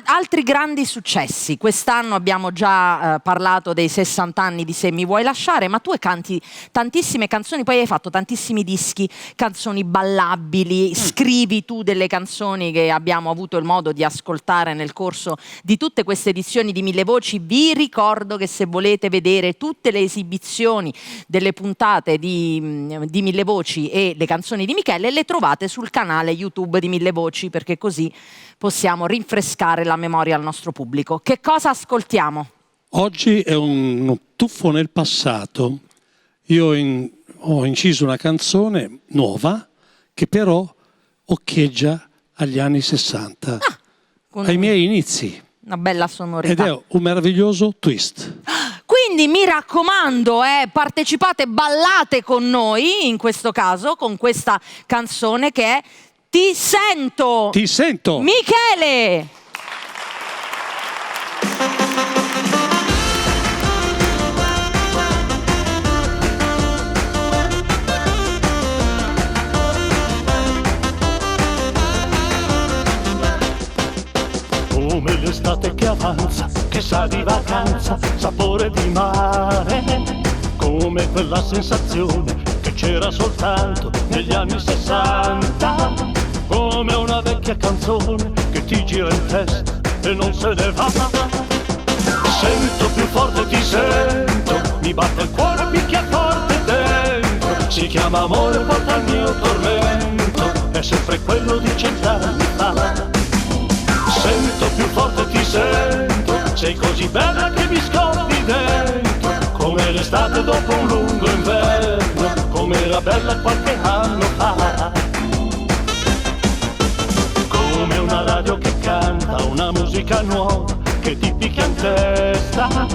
altri grandi successi. Quest'anno abbiamo già parlato dei 60 anni di Se mi vuoi lasciare, ma tu canti tantissime canzoni, poi hai fatto tantissimi dischi, canzoni ballabili, scrivi tu delle canzoni che abbiamo avuto il modo di ascoltare nel corso di tutte queste edizioni di Mille Voci. Vi ricordo che se volete vedere tutte le esibizioni delle puntate di Mille Voci e le canzoni di Michele, le trovate sul canale YouTube di Mille Voci, perché così possiamo rinfrescare la memoria al nostro pubblico. Che cosa ascoltiamo? Oggi è un tuffo nel passato. Io ho inciso una canzone nuova che però occhieggia agli anni 60, ai miei inizi. Una bella sonorità. Ed è un meraviglioso twist. Quindi mi raccomando, partecipate, ballate con noi, in questo caso, con questa canzone che è Ti sento! Ti sento! Michele! Come l'estate che avanza, che sa di vacanza, sapore di mare, come quella sensazione che c'era soltanto negli anni 60, come una vecchia canzone che ti gira in testa e non se ne va. Sento più forte, ti sento, mi batte il cuore, picchia forte dentro, si chiama amore, porta il mio tormento, è sempre quello di 100 anni fa. Sento più forte, ti sento, sei così bella che mi scoppi dentro, come l'estate dopo un lungo inverno, come era bella qualche anno fa. Come una radio che canta una musica nuova che ti picchia in testa,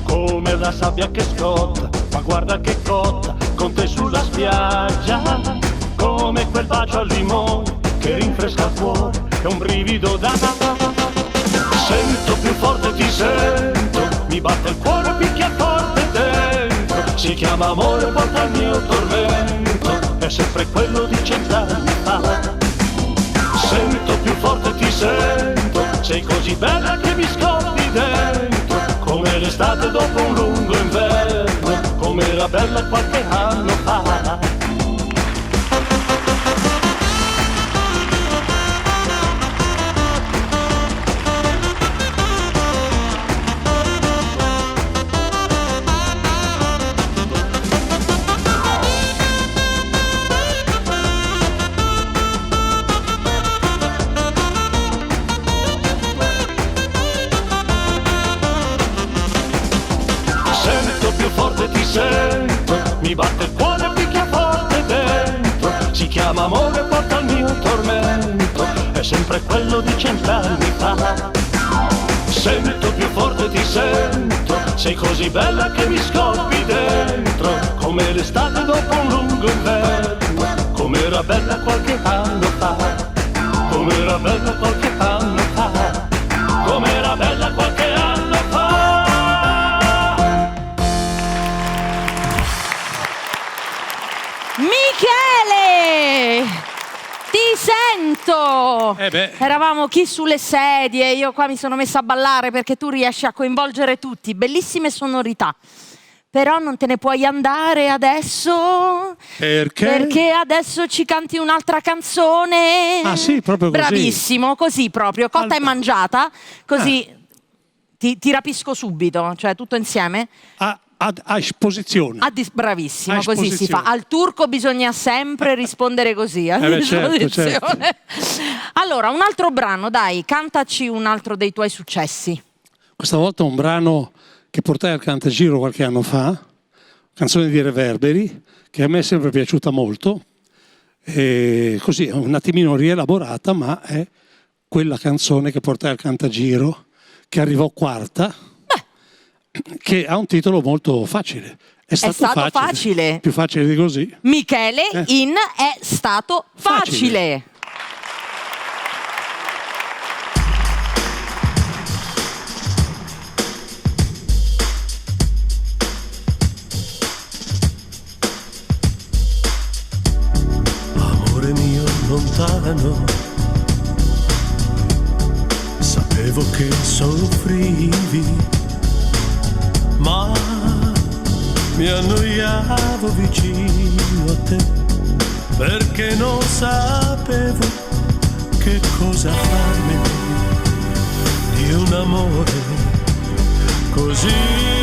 come la sabbia che scotta, ma guarda che cotta, con te sulla spiaggia, come quel bacio al limone che rinfresca il cuore, che un brivido dà. Sento più forte, ti sento, mi batte il cuore, picchia forte dentro, si chiama amore, porta il mio tormento, è sempre quello di 100 anni fa. Sento più forte, ti sento, sei così bella che mi scoppi dentro, come l'estate dopo un lungo inverno, come era bella qualche anno fa. Mi batte il cuore, picchia forte dentro, si chiama amore, porta il mio tormento, è sempre quello di 100 anni fa. Sento più forte, ti sento, sei così bella che mi scoppi dentro, come l'estate dopo un lungo inverno, come era bella qualche anno fa, come era bella qualche anno fa, come era bella qualche anno fa. Michele! Ti sento! Eravamo chi sulle sedie, io qua mi sono messa a ballare perché tu riesci a coinvolgere tutti, bellissime sonorità. Però non te ne puoi andare adesso? Perché? Perché adesso ci canti un'altra canzone. Ah sì, proprio così. Bravissimo, così proprio, cotta e mangiata, così ti rapisco subito, cioè tutto insieme. a esposizione. Bravissimo, A così si esposizione. fa. Al turco bisogna sempre rispondere così. A beh, disposizione. certo. Allora, un altro brano, dai, cantaci un altro dei tuoi successi. Questa volta un brano che portai al Cantagiro qualche anno fa, canzone di Reverberi, che a me è sempre piaciuta molto, e così un attimino rielaborata, ma è quella canzone che portai al Cantagiro, che arrivò quarta, che ha un titolo molto facile. È stato facile. Più facile di così. Michele in È stato facile. Amore mio lontano, sapevo che soffrivi, ma mi annoiavo vicino a te, perché non sapevo che cosa farmi di un amore così.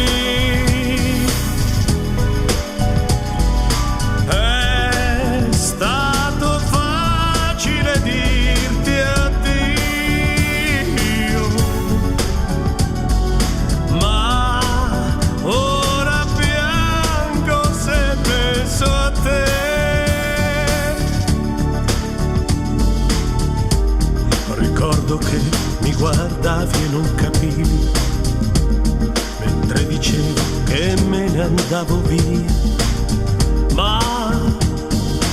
È stato facile dirti addio, ma ora piango se penso a te. Ricordo che mi guardavi e non capivi, mentre dicevo che me ne andavo via, ma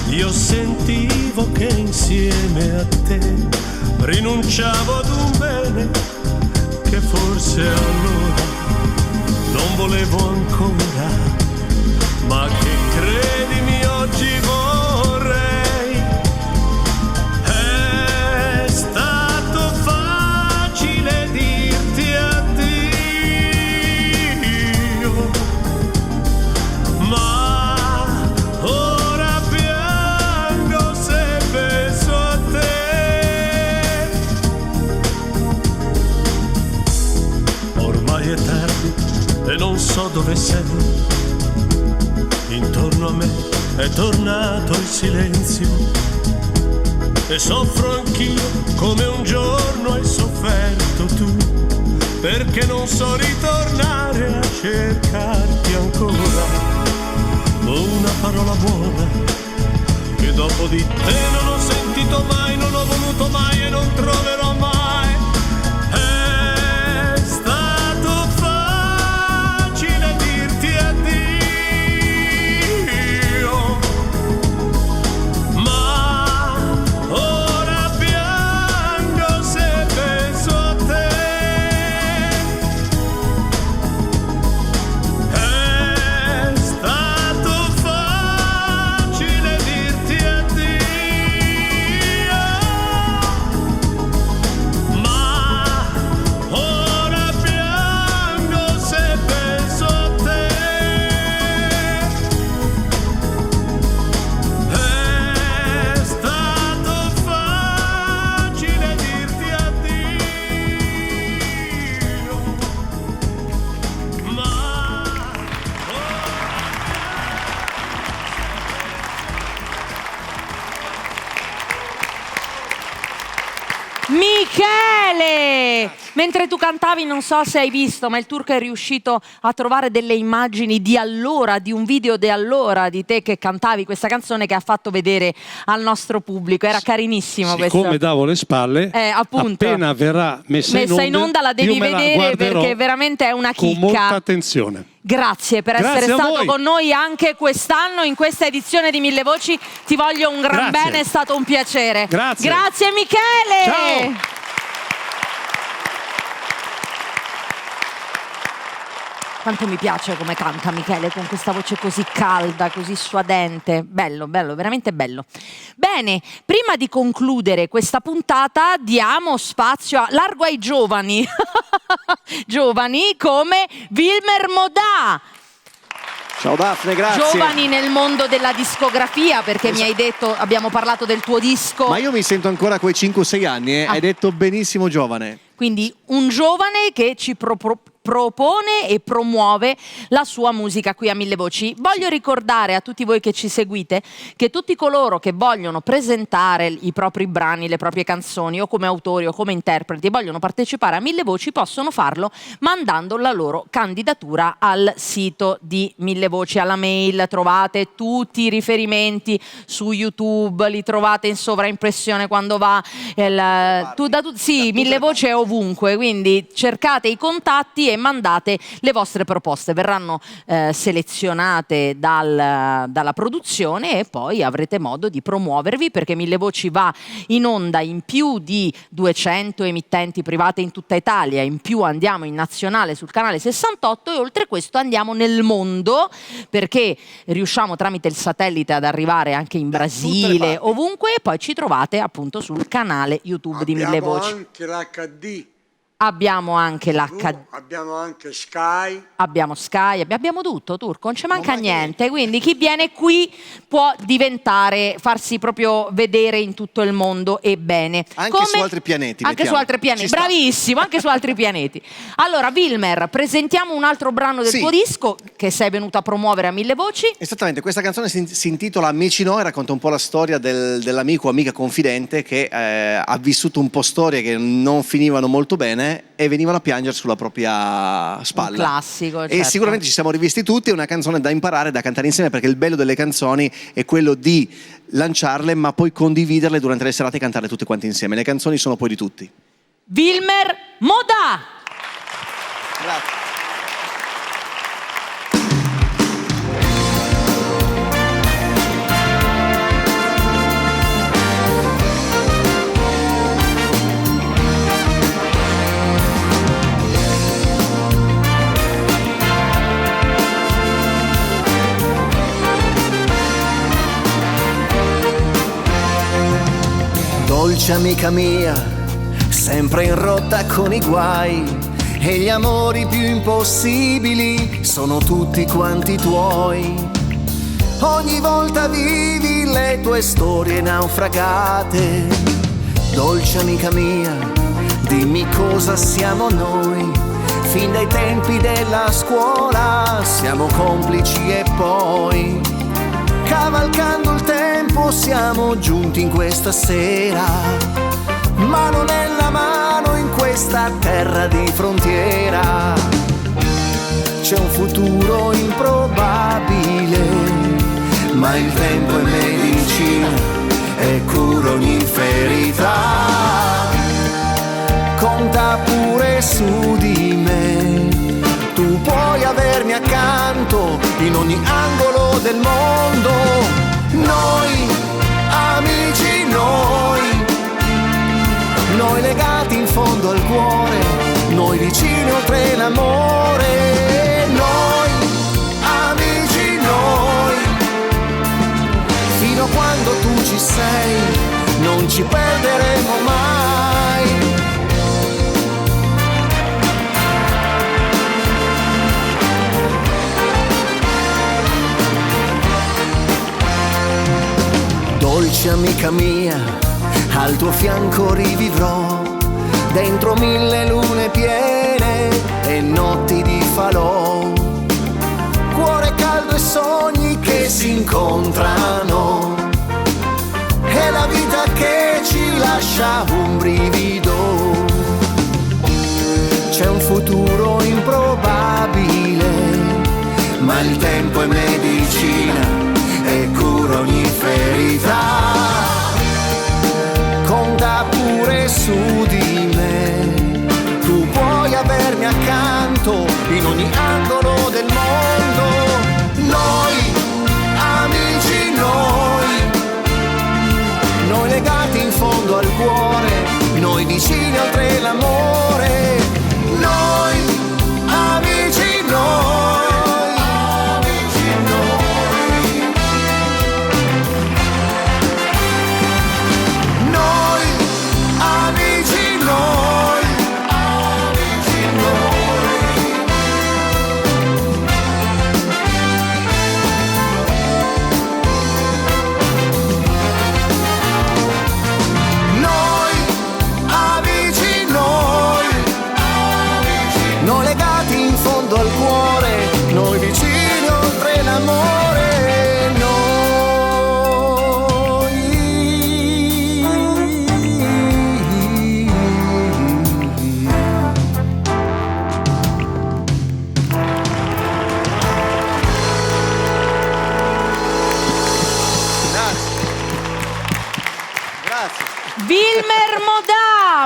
io sentivo che insieme a te rinunciavo ad un bene che forse allora non volevo ancora, ma che credimi oggi vorrei. È stato facile dirti addio, ma ora piango se penso a te. Ormai è tardi e non so dove sei. Intorno a me è tornato il silenzio e soffro anch'io come un giorno hai sofferto tu, perché non so ritornare a cercarti ancora. Una parola buona che dopo di te non ho sentito mai, non ho voluto mai e non troverò mai. È stato facile dirti addio, ma ora piango se penso a te. È stato facile dirti addio, ma ora piango se penso a te. È stato facile dirti addio, ma Michele! Mentre tu cantavi, non so se hai visto, ma il turco è riuscito a trovare delle immagini di allora, di un video di allora, di te che cantavi questa canzone, che ha fatto vedere al nostro pubblico. Era carinissimo questo. Siccome davo le spalle, appunto. appena verrà messa in onda la devi io me la vedere, guarderò perché veramente è una con chicca. molta attenzione. Grazie per Grazie essere a stato voi. con noi anche quest'anno in questa edizione di Mille Voci. Ti voglio un gran Grazie. bene, è stato un piacere. Grazie. Grazie Michele. Ciao. Quanto mi piace come canta Michele con questa voce così calda, così suadente. Bello, bello, veramente bello. Bene, prima di concludere questa puntata diamo spazio largo ai giovani. Giovani come Wilmer Modà. Ciao Daphne, grazie. Giovani nel mondo della discografia, perché mi hai detto, abbiamo parlato del tuo disco. Ma io mi sento ancora coi 5-6 anni, hai detto benissimo giovane. Quindi un giovane che ci propone e promuove la sua musica qui a Mille Voci. Voglio ricordare a tutti voi che ci seguite che tutti coloro che vogliono presentare i propri brani, le proprie canzoni o come autori o come interpreti e vogliono partecipare a Mille Voci possono farlo mandando la loro candidatura al sito di Mille Voci, alla mail. Trovate tutti i riferimenti su YouTube, li trovate in sovraimpressione quando va sì, Mille Voci è ovunque, quindi cercate i contatti e mandate le vostre proposte, verranno selezionate dalla produzione e poi avrete modo di promuovervi, perché Mille Voci va in onda in più di 200 emittenti private in tutta Italia, in più andiamo in nazionale sul canale 68 e oltre questo andiamo nel mondo, perché riusciamo tramite il satellite ad arrivare anche in Brasile, ovunque, e poi ci trovate appunto sul canale YouTube di Mille Voci. Anche l'HD. Abbiamo anche l'HD. Abbiamo anche Sky. Abbiamo Sky, abbiamo tutto, Turco, non ci manca niente. Quindi chi viene qui può farsi proprio vedere in tutto il mondo e bene. Anche su altri pianeti. Anche su altri pianeti, bravissimo, anche su altri pianeti. Allora, Wilmer, presentiamo un altro brano del tuo disco che sei venuto a promuovere a Mille Voci. Esattamente, questa canzone si intitola Amici No e racconta un po' la storia dell'amico o amica confidente che ha vissuto un po' storie che non finivano molto bene e venivano a piangere sulla propria spalla. Un classico, E certo. sicuramente ci siamo rivisti tutti, è una canzone da imparare, da cantare insieme, perché il bello delle canzoni è quello di lanciarle ma poi condividerle durante le serate e cantarle tutte quante insieme. Le canzoni sono poi di tutti. Wilmer Modà. Grazie. Dolce amica mia, sempre in rotta con i guai, e gli amori più impossibili sono tutti quanti tuoi. Ogni volta vivi le tue storie naufragate. Dolce amica mia, dimmi cosa siamo noi. Fin dai tempi della scuola siamo complici e poi, cavalcando il tempo, siamo giunti in questa sera, mano nella mano in questa terra di frontiera. C'è un futuro improbabile, ma il tempo è medicina e cura ogni ferita. Conta pure su di me, tu puoi avermi accanto in ogni angolo del mondo. Noi, amici noi legati in fondo al cuore, noi vicini oltre l'amore. Noi, amici fino a quando tu ci sei, non ci perderemo mai. Dolce amica mia, al tuo fianco rivivrò, dentro 1000 lune piene e notti di falò. Cuore caldo e sogni che si incontrano, è la vita che ci lascia un brivido. C'è un futuro improbabile, ma il tempo è medicina e cura ogni ferita. Conta pure su di me, tu puoi avermi accanto in ogni angolo del mondo. Noi, amici noi legati in fondo al cuore, noi vicini oltre l'amore. Noi, amici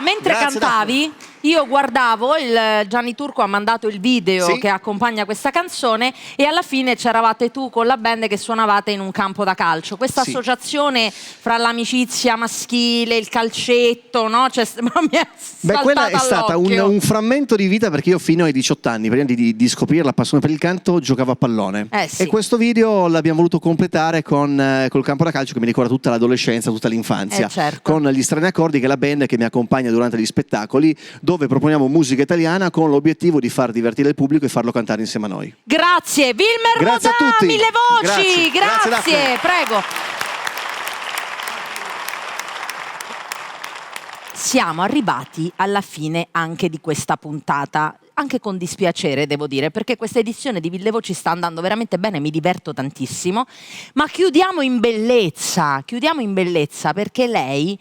mentre Grazie, cantavi, io guardavo, Gianni Turco ha mandato il video Sì. che accompagna questa canzone e alla fine c'eravate tu con la band che suonavate in un campo da calcio. Questa Sì. associazione fra l'amicizia maschile, il calcetto, no? Mi è Beh, quella è saltata stata all'occhio. un frammento di vita, perché io fino ai 18 anni, prima di scoprire la passione per il canto, giocavo a pallone. Sì. E questo video l'abbiamo voluto completare col campo da calcio, che mi ricorda tutta l'adolescenza, tutta l'infanzia. Certo. Con gli Strani Accordi, che è la band che mi accompagna durante gli spettacoli, dove proponiamo musica italiana con l'obiettivo di far divertire il pubblico e farlo cantare insieme a noi. Grazie, Wilmer Grazie a Modà, tutti. 1000 voci, Grazie, Daphne. prego. Siamo arrivati alla fine anche di questa puntata, anche con dispiacere devo dire, perché questa edizione di 1000 voci sta andando veramente bene, mi diverto tantissimo, ma chiudiamo in bellezza perché lei,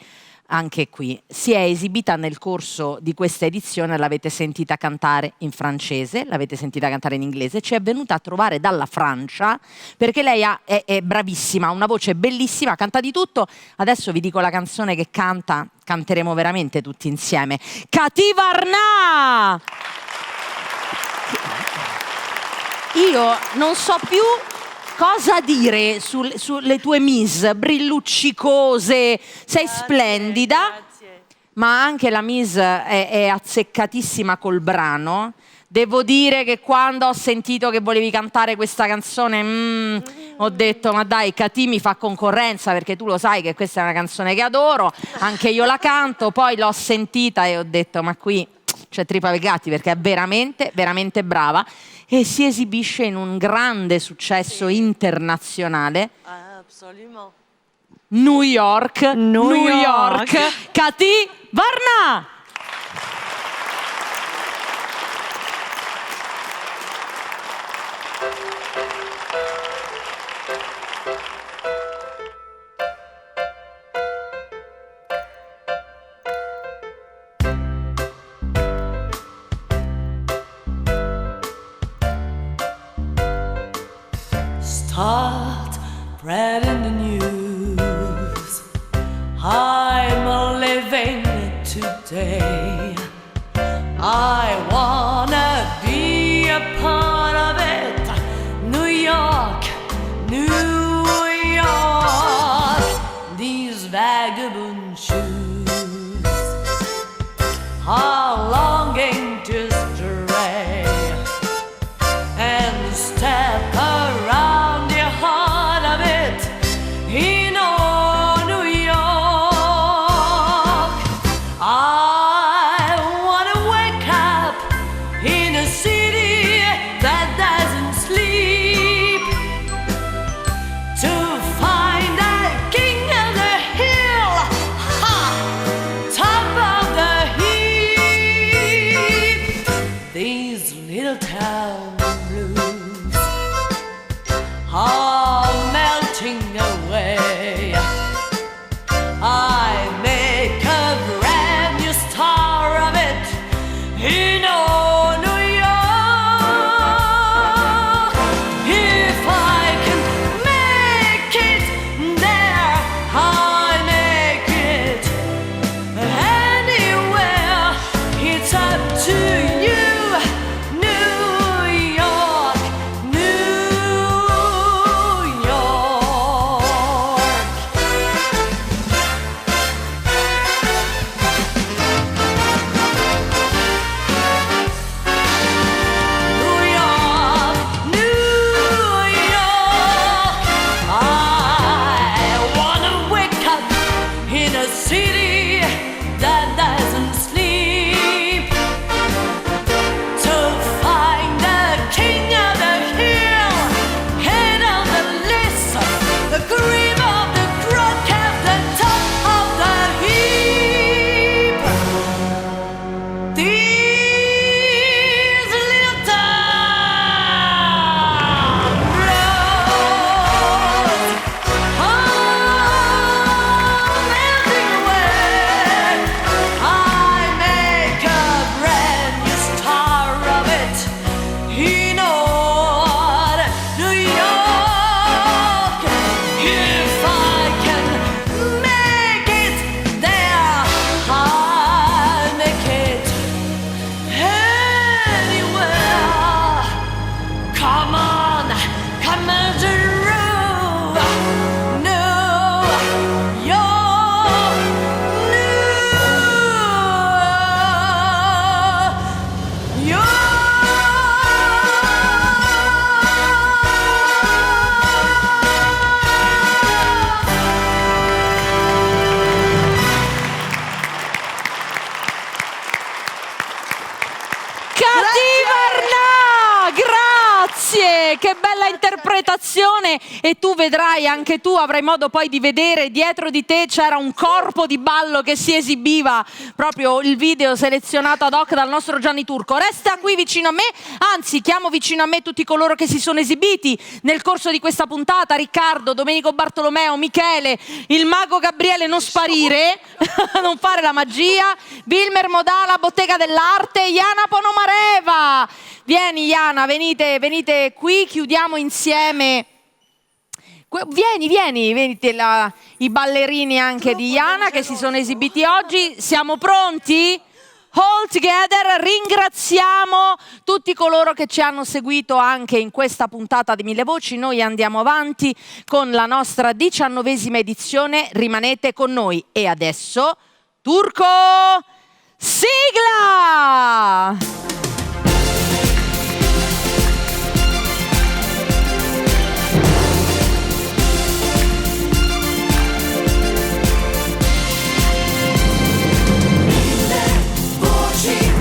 anche qui, si è esibita nel corso di questa edizione, l'avete sentita cantare in francese, l'avete sentita cantare in inglese, ci è venuta a trovare dalla Francia perché lei è bravissima, ha una voce bellissima, canta di tutto. Adesso vi dico la canzone che canteremo veramente tutti insieme. Cathy Varna! Io non so più cosa dire sulle tue Miss brilluccicose, sei splendida, ma anche la Miss è azzeccatissima col brano. Devo dire che quando ho sentito che volevi cantare questa canzone, ho detto, ma dai, Cathy mi fa concorrenza, perché tu lo sai che questa è una canzone che adoro, anche io la canto. Poi l'ho sentita e ho detto, ma qui c'è tripa per gatti, perché è veramente, veramente brava e si esibisce in un grande successo internazionale. Absolument. New York. Cathy Varna! Start spreading the news. I'm living it today. I wanna be a part of it. New York, New York. These vagabond shoes are longing to stray and step around your heart of it in old New York. I wanna wake up in a city that doesn't sleep, to find a king of the hill, top of the heap. These little town blues are melting away. I make a brand new star of it in old New York. If I can make it there, I make it anywhere. It's up to you, New York. Varnà, grazie, che bella interpretazione. E tu vedrai, anche tu avrai modo poi di vedere, dietro di te c'era un corpo di ballo che si esibiva, proprio il video selezionato ad hoc dal nostro Gianni Turco. Resta qui vicino a me, anzi chiamo vicino a me tutti coloro che si sono esibiti nel corso di questa puntata: Riccardo, Domenico Bartolomeo, Michele, il mago Gabriele, non sparire, non fare la magia, Wilmer Modala, Bottega dell'Arte, Iana Ponomareva. Vieni Iana, venite qui, chiudiamo insieme. Vieni, i ballerini anche di Iana che si sono esibiti oggi. Siamo pronti? All together, ringraziamo tutti coloro che ci hanno seguito anche in questa puntata di Mille Voci. Noi andiamo avanti con la nostra 19ª edizione, rimanete con noi. E adesso, Turco, sigla!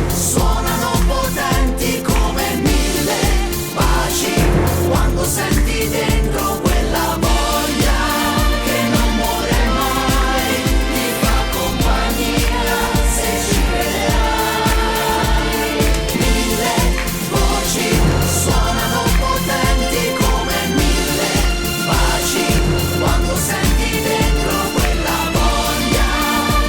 Suonano potenti come 1000 baci quando senti dentro quella voglia che non muore mai, ti fa compagnia se ci crederai. 1000 voci suonano potenti come 1000 baci quando senti dentro quella voglia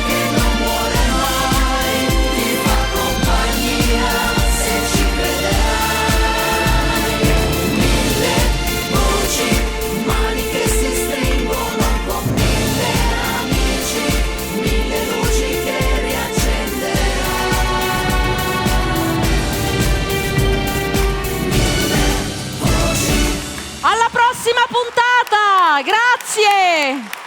che non muore mai, ti fa compagnia se ci crederai. 1000 voci, mani che si stringono con 1000 amici, 1000 luci che riaccenderai. 1000 voci. Alla prossima puntata, grazie!